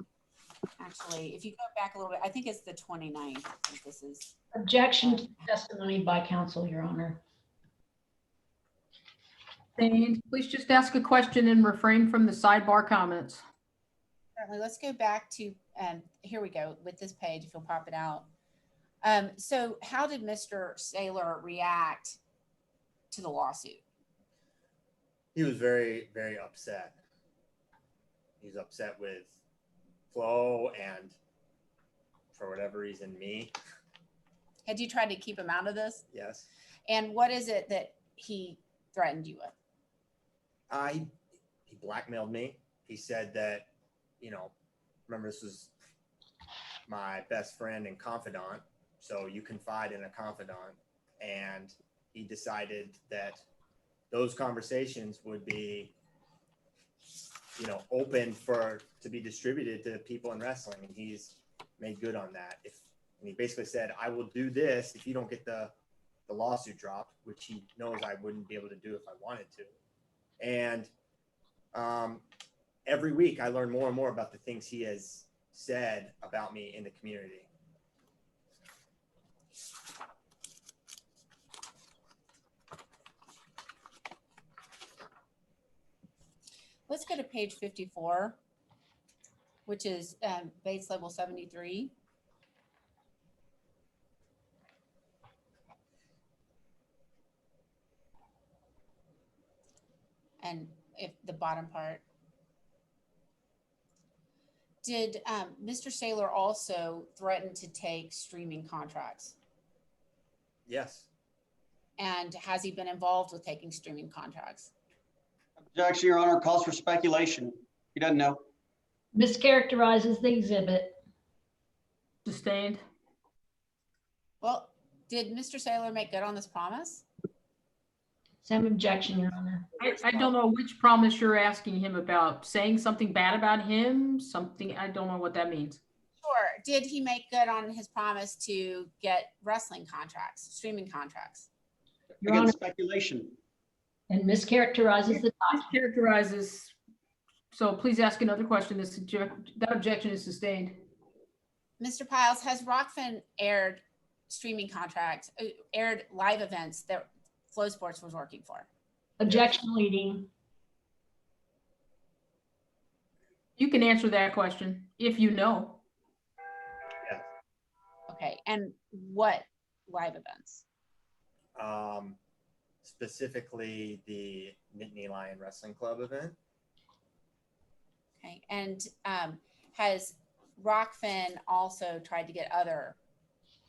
Actually, if you go back a little bit, I think it's the 29th. This is Objection to testimony by counsel, Your Honor. Sustained. Please just ask a question and refrain from the sidebar comments. certainly. Let's go back to, here we go with this page, if you'll pop it out. So how did Mr. Saylor react to the lawsuit? He was very, very upset. He's upset with Flo and, for whatever reason, me. Had you tried to keep him out of this? Yes. And what is it that he threatened you with? He blackmailed me. He said that, remember, this was my best friend and confidant, so you confide in a confidant. And he decided that those conversations would be, you know, open to be distributed to people in wrestling. And he's made good on that. And he basically said, I will do this if you don't get the lawsuit dropped, which he knows I wouldn't be able to do if I wanted to. And every week I learn more and more about the things he has said about me in the community. Let's go to page 54, which is base level 73. And if the bottom part. Did Mr. Saylor also threaten to take streaming contracts? Yes. And has he been involved with taking streaming contracts? Objection, Your Honor, calls for speculation. He doesn't know. Mischaracterizes the exhibit. Sustained. Well, did Mr. Saylor make good on this promise? Same objection, Your Honor. I don't know which promise you're asking him about. Saying something bad about him, something, I don't know what that means. Sure. Did he make good on his promise to get wrestling contracts, streaming contracts? Your Again, Honor, speculation. and mischaracterizes the document. Characterizes, so please ask another question. That objection is sustained. Mr. Piles, has Rockfin aired streaming contracts, aired live events that Flow Sports was working for? Objection leading. You can answer that question if you know. Okay, and what live events? Specifically the Nittany Lion Wrestling Club event. Okay, and has Rockfin also tried to get other,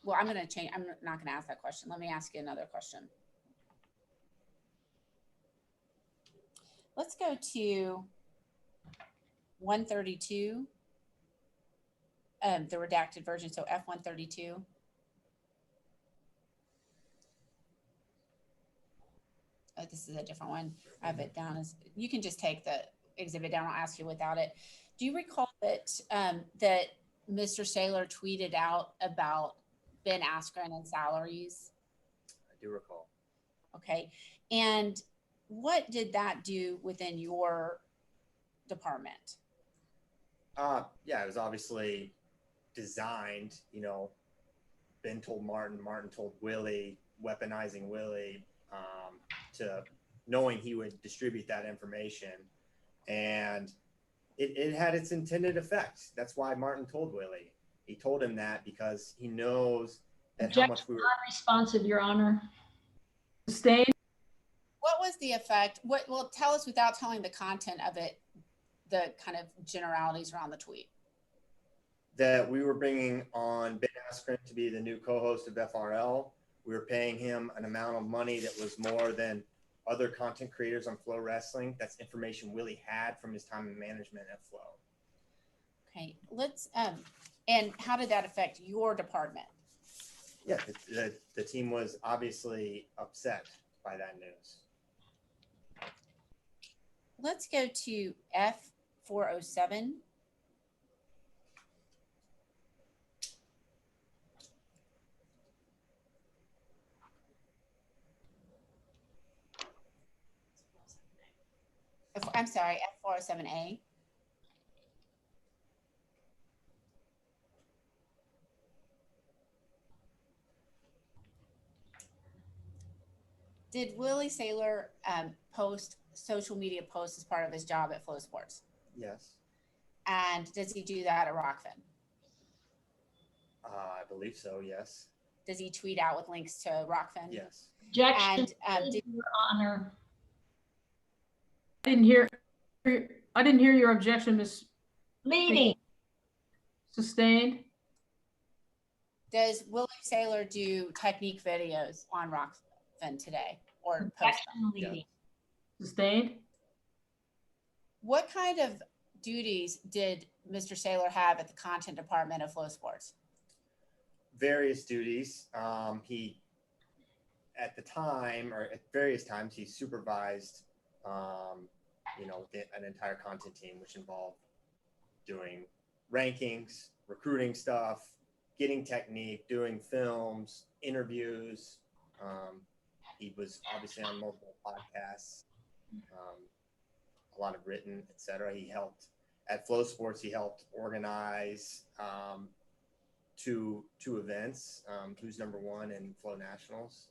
well, I'm gonna change, I'm not gonna ask that question. Let me ask you another question. Let's go to 132, the redacted version, so F132. Oh, this is a different one. I have it down as, you can just take the exhibit down. I'll ask you without it. Do you recall that that Mr. Saylor tweeted out about Ben Askren and salaries? I do recall. Okay. And what did that do within your department? Yeah, it was obviously designed, you know, Ben told Martin, Martin told Willie, weaponizing Willie, to knowing he would distribute that information. And it had its intended effect. That's why Martin told Willie. He told him that because he knows that how much we were Responsive, Your Honor. Sustained. What was the effect? Well, tell us without telling the content of it, the kind of generalities around the tweet. that we were bringing on Ben Askren to be the new co-host of FRL. We were paying him an amount of money that was more than other content creators on Flow Wrestling. That's information Willie had from his time in management at Flow. Okay, let's, and how did that affect your department? Yeah, the team was obviously upset by that news. Let's go to F407. I'm sorry, F407A. Did Willie Saylor post social media posts as part of his job at Flow Sports? Yes. And does he do that at Rockfin? I believe so, yes. Does he tweet out with links to Rockfin? Yes. Objection, And Your Honor. I didn't hear your objection, Ms. Leading. Sustained. does Willie Saylor do technique videos on Rockfin today or post them? Objection leading. Sustained. What kind of duties did Mr. Saylor have at the content department of Flow Sports? Various duties. at the time, or at various times, he supervised, an entire content team, which involved doing rankings, recruiting stuff, getting technique, doing films, interviews. He was obviously on multiple podcasts, a lot of written, etc. He helped at Flow Sports. He helped organize two events. Who's number one in Flow Nationals?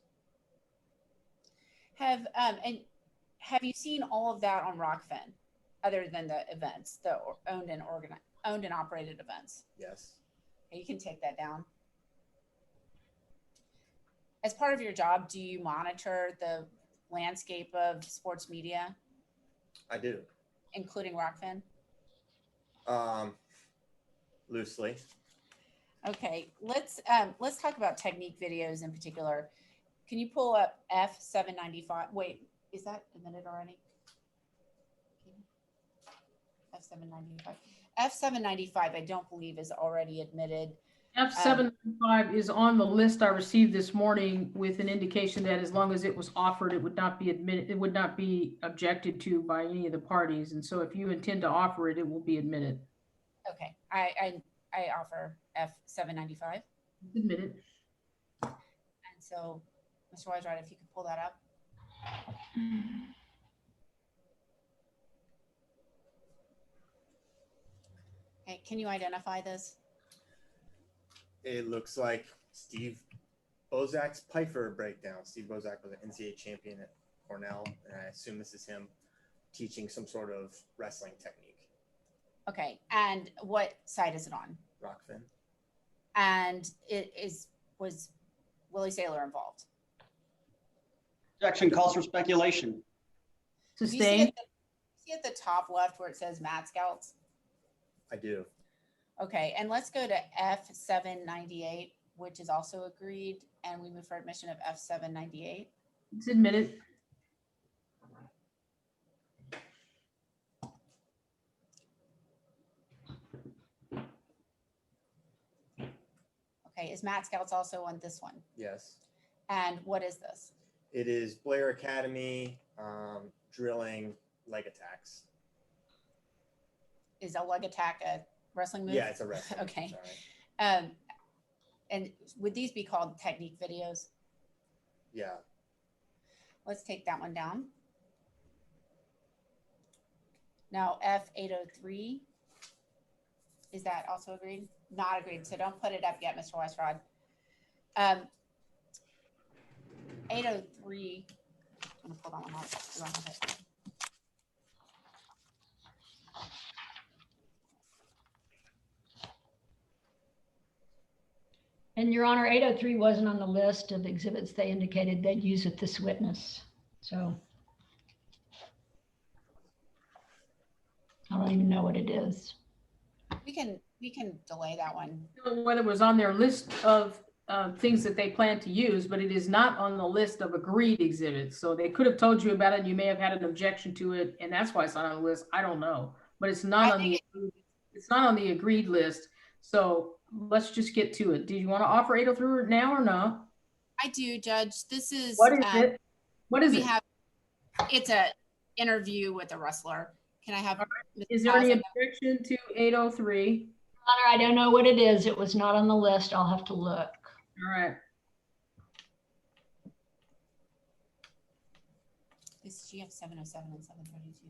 Have you seen all of that on Rockfin, other than the events, the owned and operated events? Yes. You can take that down. As part of your job, do you monitor the landscape of sports media, I do. including Rockfin? Loosely. Okay, let's talk about technique videos in particular. Can you pull up F795? Wait, is that admitted already? F795. F795, I don't believe is already admitted. F795 is on the list I received this morning with an indication that as long as it was offered, it would not be admitted, it would not be objected to by any of the parties. And so if you intend to offer it, it will be admitted. Okay, I offer F795. Admitted. And so, Mr. Weisrod, if you could pull that up. Okay, can you identify this? It looks like Steve Bozak's Pfeiffer breakdown. Steve Bozak was an NCAA champion at Cornell, and I assume this is him teaching some sort of wrestling technique. Okay, and what site is it on? Rockfin. And was Willie Saylor involved? Objection calls for speculation. Do you see Sustained. at the top left where it says Mad Scouts? I do. Okay, and let's go to F798, which is also agreed, and we move for admission of F798. It's admitted. Okay, is Mad Scouts also on this one? Yes. And what is this? It is Blair Academy drilling leg attacks. Is a leg attack a wrestling move? Yeah, it's a wrestling. Okay. Sorry. And would these be called technique videos? Yeah. Let's take that one down. Now F803, is that also agreed? Not agreed, so don't put it up yet, Mr. Weisrod. 803, I'm gonna pull that one out. We don't have it. And Your Honor, 803 wasn't on the list of exhibits they indicated they'd use with this witness. So I don't even know what it is. We can delay that one. I don't know whether it was on their list of things that they plan to use, but it is not on the list of agreed exhibits. So they could have told you about it and you may have had an objection to it, and that's why it's not on the list. I don't know, but it's not it's not on the agreed list. So let's just get to it. Do you want to offer 803 now or no? I do, Judge. This is What is it? What is it? It's a interview with a wrestler. Can I have? Is there any objection to 803? Your Honor, I don't know what it is. It was not on the list. I'll have to look. All right. This GF 707 and 732.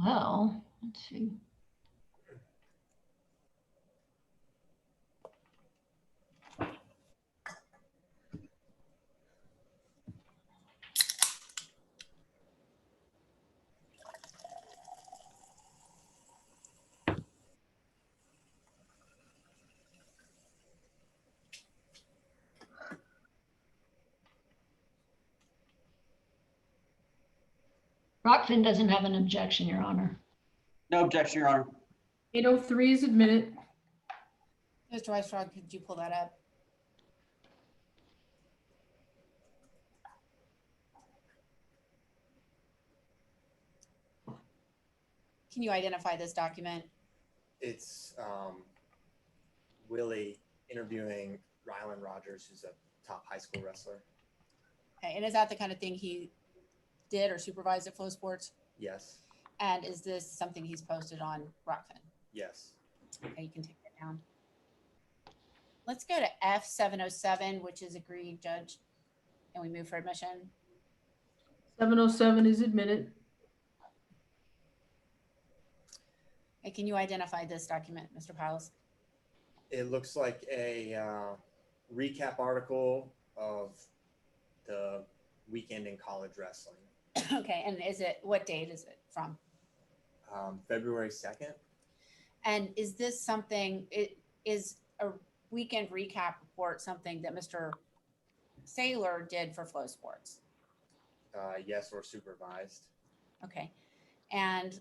Well, let's see. Rockfin doesn't have an objection, Your Honor. No objection, Your Honor. 803 is admitted. Mr. Weistrod, could you pull that up? Can you identify this document? It's Willie interviewing Rylan Rogers, who's a top high school wrestler. Okay, and is that the kind of thing he did or supervised at Flow Sports? Yes. And is this something he's posted on Rockfin? Yes. Okay, you can take that down. Let's go to F707, which is agreed, Judge. And we move for admission. 707 is admitted. And can you identify this document, Mr. Piles? It looks like a recap article of the weekend in college wrestling. Okay, and what date is it from? February 2nd. And is this something, is a weekend recap report something that Mr. Saylor did for Flow Sports? Yes, or supervised. Okay, and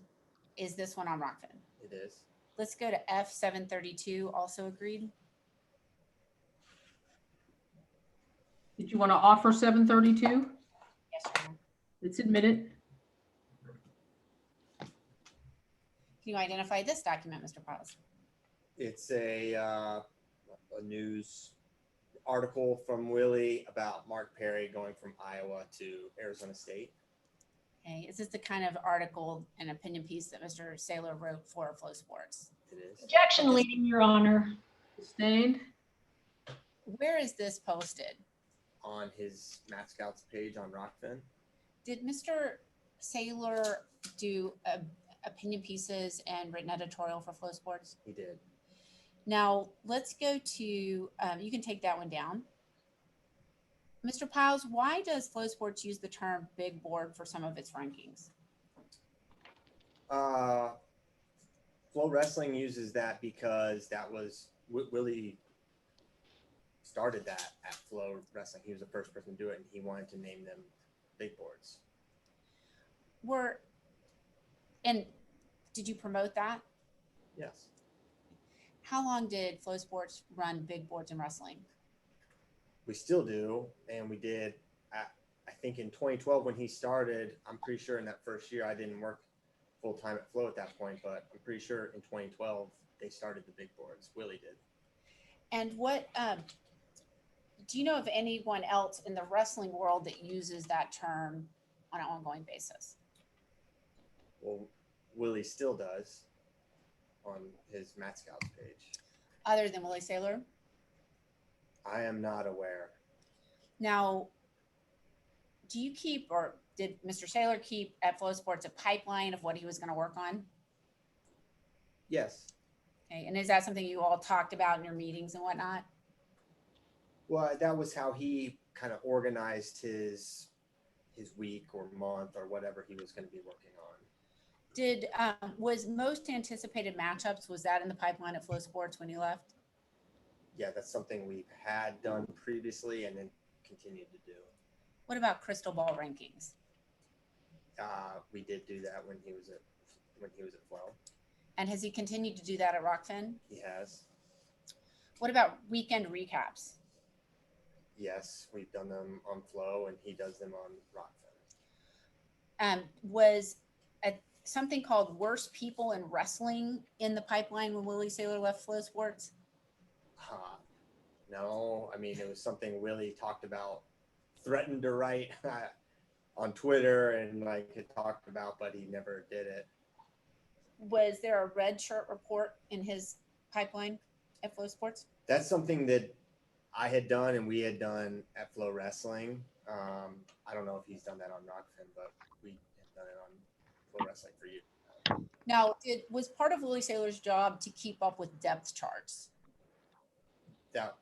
is this one on Rockfin? It is. Let's go to F732, also agreed. Did you want to offer 732? Yes, Your Honor. It's admitted. Can you identify this document, Mr. Piles? It's a news article from Willie about Mark Perry going from Iowa to Arizona State. Okay, is this the kind of article and opinion piece that Mr. Saylor wrote for Flow Sports? It is. Objection leading, Your Honor. Sustained. Where is this posted? On his Matt Scouts page on Rockfin. Did Mr. Saylor do opinion pieces and written editorial for Flow Sports? He did. Now, let's go to, you can take that one down. Mr. Piles, why does Flow Sports use the term big board for some of its rankings? Flow Wrestling uses that because that was Willie started that at Flow Wrestling. He was the first person to do it, and he wanted to name them big boards. And did you promote that? Yes. How long did Flow Sports run big boards in wrestling? We still do, and we did. I think in 2012 when he started, I'm pretty sure in that first year I didn't work full time at Flow at that point, but I'm pretty sure in 2012 they started the big boards. Willie did. And what do you know of anyone else in the wrestling world that uses that term on an ongoing basis? Well, Willie still does on his Matt Scouts page. Other than Willie Saylor? I am not aware. Now, do you keep, or did Mr. Saylor keep at Flow Sports a pipeline of what he was going to work on? Yes. Okay, and is that something you all talked about in your meetings and whatnot? Well, that was how he kind of organized his week or month or whatever he was going to be working on. Did was most anticipated matchups, was that in the pipeline at Flow Sports when you left? Yeah, that's something we've had done previously and then continued to do. What about crystal ball rankings? We did do that when he was at Flow. And has he continued to do that at Rockfin? He has. What about weekend recaps? Yes, we've done them on Flow, and he does them on Rockfin. Was something called Worst People in Wrestling in the pipeline when Willie Saylor left Flow Sports? No, I mean, it was something Willie talked about, threatened to write on Twitter and like had talked about, but he never did it. Was there a red shirt report in his pipeline at Flow Sports? That's something that I had done and we had done at Flow Wrestling. I don't know if he's done that on Rockfin, but we have done it on Flow Wrestling for you. Now, was part of Willie Saylor's job to keep up with depth charts?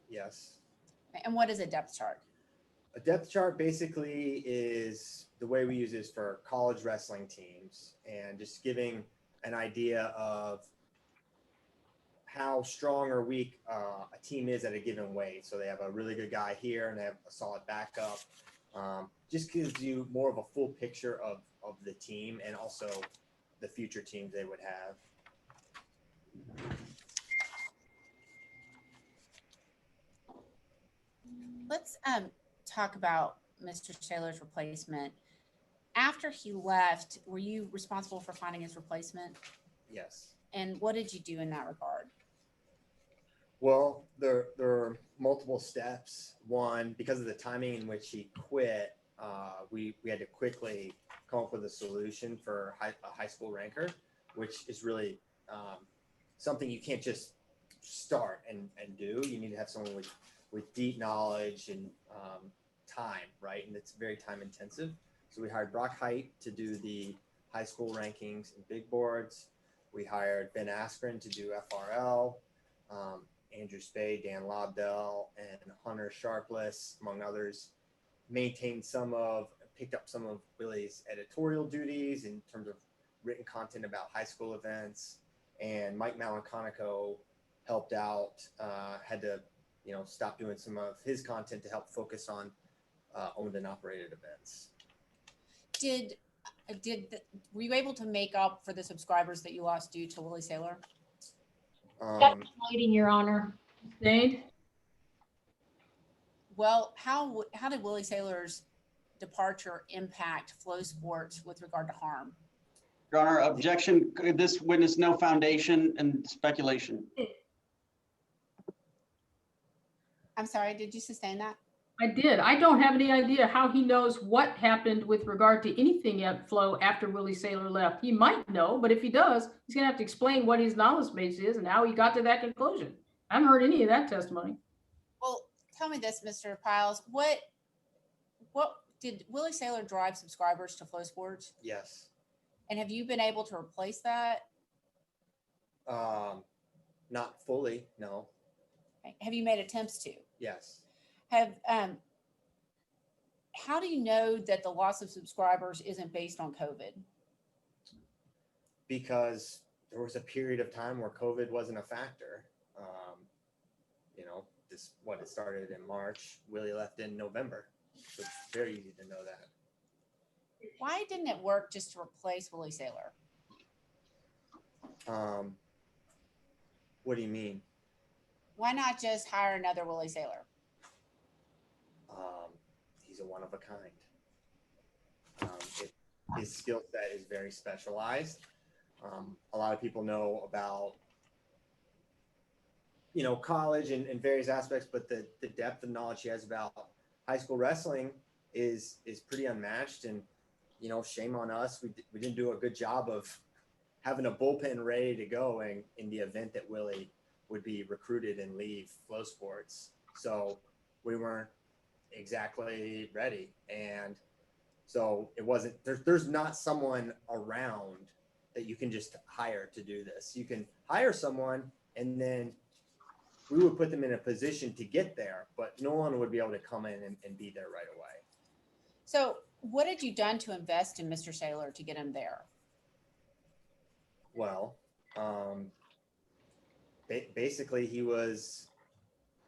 Yes. And what is a depth chart? A depth chart basically is the way we use it for college wrestling teams and just giving an idea of how strong or weak a team is at a given weight. So they have a really good guy here and they have a solid backup. Just gives you more of a full picture of the team and also the future teams they would have. Let's talk about Mr. Shaler's replacement. After he left, were you responsible for finding his replacement? Yes. And what did you do in that regard? Well, there are multiple steps. One, because of the timing in which he quit, we had to quickly come up with a solution for a high school ranker, which is really something you can't just start and do. You need to have someone with deep knowledge and time, right? And it's very time intensive. So we hired Brock Height to do the high school rankings and big boards. We hired Ben Askren to do FRL. Andrew Spade, Dan Lobdell, and Hunter Sharpless, among others, picked up some of Willie's editorial duties in terms of written content about high school events. And Mike Malanconico helped out, had to, stop doing some of his content to help focus on owned and operated events. Were you able to make up for the subscribers that you lost due to Willie Saylor? Waiting, Your Honor. Sustained. Well, how did Willie Saylor's departure impact Flow Sports with regard to harm? Your Honor, objection. This witness no foundation and speculation. I'm sorry, did you sustain that? I did. I don't have any idea how he knows what happened with regard to anything at Flow after Willie Saylor left. He might know, but if he does, he's gonna have to explain what his knowledge base is and how he got to that conclusion. I haven't heard any of that testimony. Well, tell me this, Mr. Piles, what did Willie Saylor drive subscribers to Flow Sports? Yes. And have you been able to replace that? Not fully, no. Have you made attempts to? Yes. How do you know that the loss of subscribers isn't based on COVID? Because there was a period of time where COVID wasn't a factor. It started in March. Willie left in November. So it's very easy to know that. Why didn't it work just to replace Willie Saylor? What do you mean? Why not just hire another Willie Saylor? He's a one of a kind. His skill set is very specialized. A lot of people know about, college and various aspects, but the depth of knowledge he has about high school wrestling is pretty unmatched. And, shame on us. We didn't do a good job of having a bullpen ready to go in the event that Willie would be recruited and leave Flow Sports. So we weren't exactly ready. And so it wasn't, there's not someone around that you can just hire to do this. You can hire someone and then we would put them in a position to get there, but no one would be able to come in and be there right away. So what had you done to invest in Mr. Saylor to get him there? Well, basically he was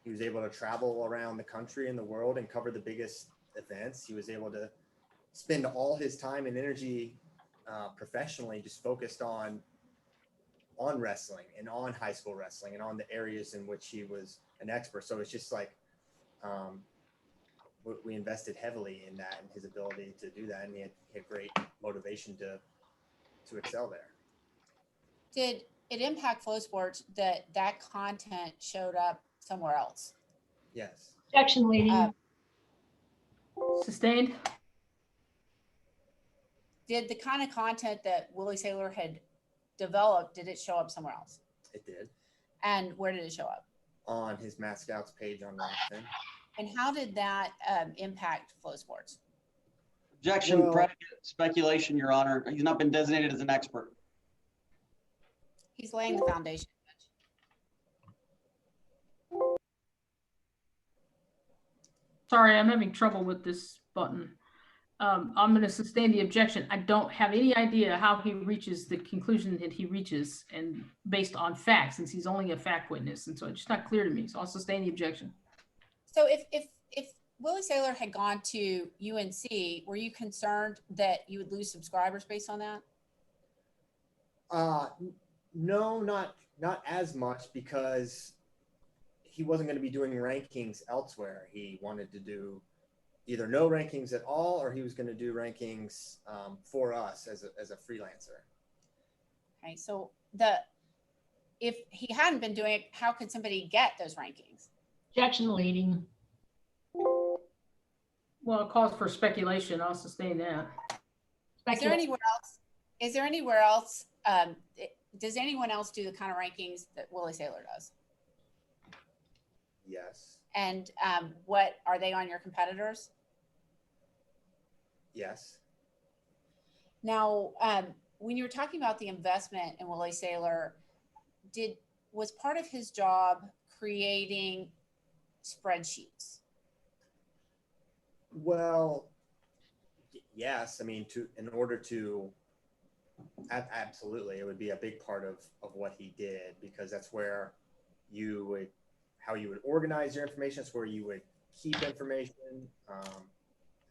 able to travel around the country and the world and cover the biggest events. He was able to spend all his time and energy professionally just focused on wrestling and on high school wrestling and on the areas in which he was an expert. So it's just like we invested heavily in that and his ability to do that. And he had great motivation to excel there. Did it impact Flow Sports that content showed up somewhere else? Yes. Objection, lady. Sustained. Did the kind of content that Willie Saylor had developed, did it show up somewhere else? It did. And where did it show up? On his Mass Scouts page on LinkedIn. And how did that impact Flow Sports? Objection, Well, predicate, speculation, Your Honor. He's not been designated as an expert. He's laying the foundation. Sorry, I'm having trouble with this button. I'm going to sustain the objection. I don't have any idea how he reaches the conclusion that he reaches, and based on facts, since he's only a fact witness, and so it's just not clear to me. So I'll sustain the objection. So if Willie Saylor had gone to UNC, were you concerned that you would lose subscribers based on that? No, not as much, because he wasn't going to be doing rankings elsewhere. He wanted to do either no rankings at all, or he was going to do rankings for us as a freelancer. Okay, so if he hadn't been doing it, how could somebody get those rankings? Objection leading. Well, it calls for speculation. I'll sustain that. Is there anywhere else? Is there anywhere else? Does anyone else do the kind of rankings that Willie Saylor does? Yes. And what are they on your competitors? Yes. Now, when you were talking about the investment in Willie Saylor, was part of his job creating spreadsheets? Well, yes. I mean, in order to, absolutely, it would be a big part of what he did, because that's where how you would organize your information. That's where you would keep information.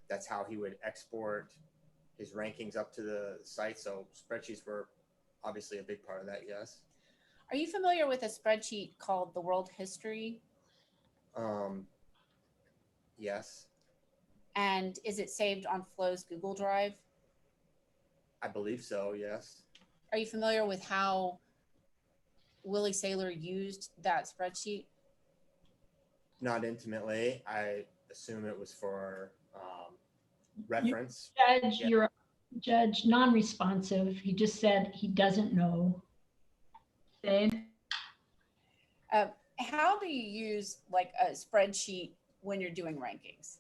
That's how he would export his rankings up to the site. So spreadsheets were obviously a big part of that. Yes. Are you familiar with a spreadsheet called the World History? Yes. And is it saved on Flo's Google Drive? I believe so. Yes. Are you familiar with how Willie Saylor used that spreadsheet? Not intimately. I assume it was for reference. Judge, you're judge non-responsive. He just said he doesn't know. Sustained. How do you use like a spreadsheet when you're doing rankings?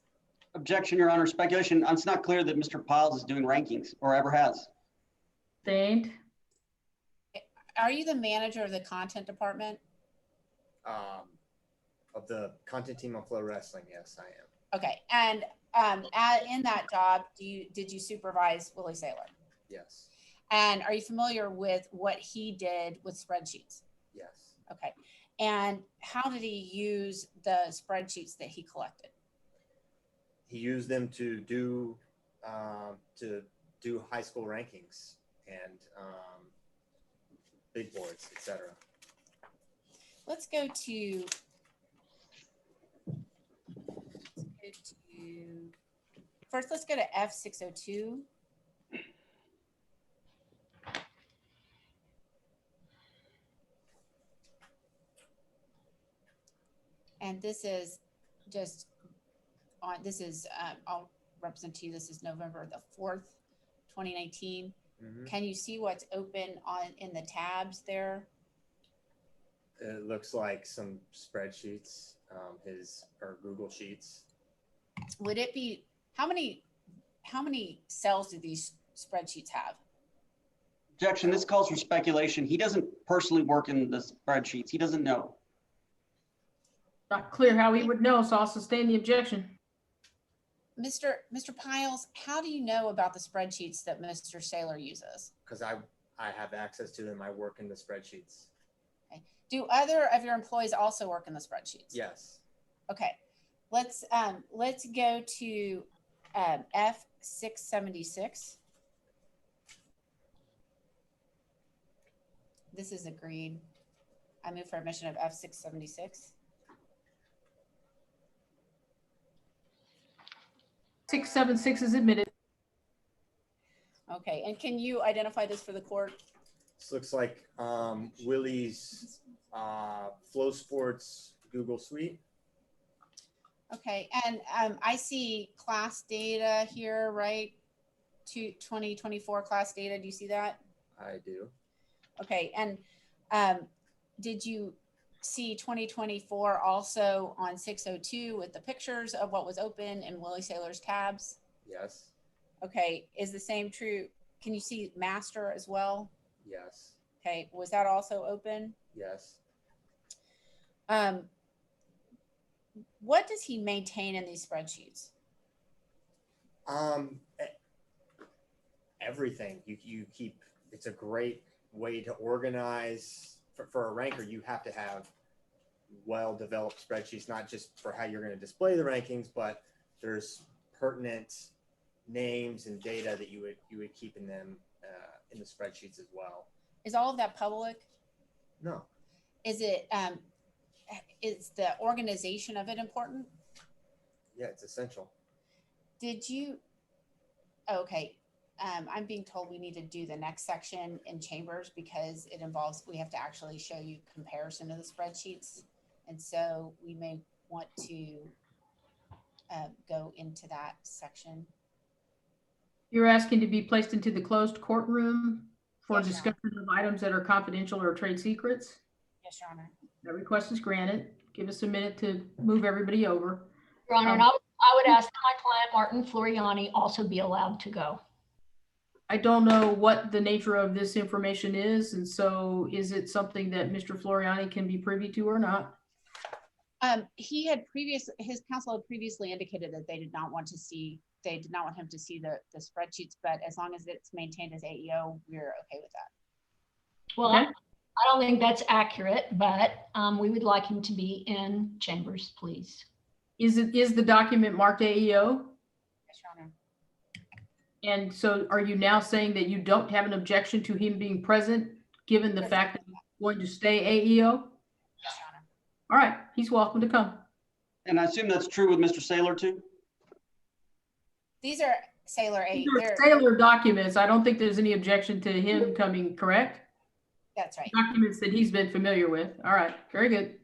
Objection, Your Honor. Speculation. It's not clear that Mr. Piles is doing rankings or ever has. Sustained. Are you the manager of the content department? Of the content team on Flow Wrestling, yes, I am. Okay, and in that job, did you supervise Willie Saylor? Yes. And are you familiar with what he did with spreadsheets? Yes. Okay, and how did he use the spreadsheets that he collected? He used them to do high school rankings and big boards, etc. Let's go to first. Let's go to F602. And this is just on. This is I'll represent to you. This is November the 4th, 2019. Mm-hmm. Can you see what's open in the tabs there? It looks like some spreadsheets, or Google Sheets. Would it be how many cells do these spreadsheets have? Objection. This calls for speculation. He doesn't personally work in the spreadsheets. He doesn't know. Not clear how he would know, so I'll sustain the objection. Mr. Piles, how do you know about the spreadsheets that Mr. Saylor uses? Because I have access to them. I work in the spreadsheets. Okay. Do other of your employees also work in the spreadsheets? Yes. Okay. Let's go to F676. This is agreed. I move for admission of F676. 676 is admitted. Okay, and can you identify this for the court? This looks like Willie's Flow Sports Google Suite. Okay, and I see class data here, right? 2024 class data. Do you see that? I do. Okay, and did you see 2024 also on 602 with the pictures of what was open in Willie Saylor's tabs? Yes. Okay, is the same true? Can you see master as well? Yes. Okay, was that also open? Yes. What does he maintain in these spreadsheets? Everything. You keep. It's a great way to organize. For a ranker, you have to have well-developed spreadsheets, not just for how you're going to display the rankings, but there's pertinent names and data that you would keep in them in the spreadsheets as well. Is all of that public? No, Is it, is the organization of it important? yeah, it's essential. Did you, okay, I'm being told we need to do the next section in chambers because it involves, we have to actually show you comparison of the spreadsheets. And so we may want to go into that section. You're asking to be placed into the closed courtroom for Yes, Your Honor. discussion of items that are confidential or trade secrets? Yes, Your Honor. That request is granted. Give us a minute to move everybody over. Your Honor, and I would ask that my client, Martin Floriani, also be allowed to go. I don't know what the nature of this information is, and so is it something that Mr. Floriani can be privy to or not? His counsel had previously indicated that they did not want him to see the spreadsheets, but as long as it's maintained as AEO, we're okay with that. Well, Okay. I don't think that's accurate, but we would like him to be in chambers, please. Is the document marked AEO? Yes, Your Honor. And so are you now saying that you don't have an objection to him being present, given the fact that he's going to stay AEO? Yes, Your Honor. All right, he's welcome to come. And I assume that's true with Mr. Saylor too? These are Sailor 8. These are Sailor documents. I don't think there's any objection to him coming, correct? That's right. Documents that he's been familiar with. All right, very good.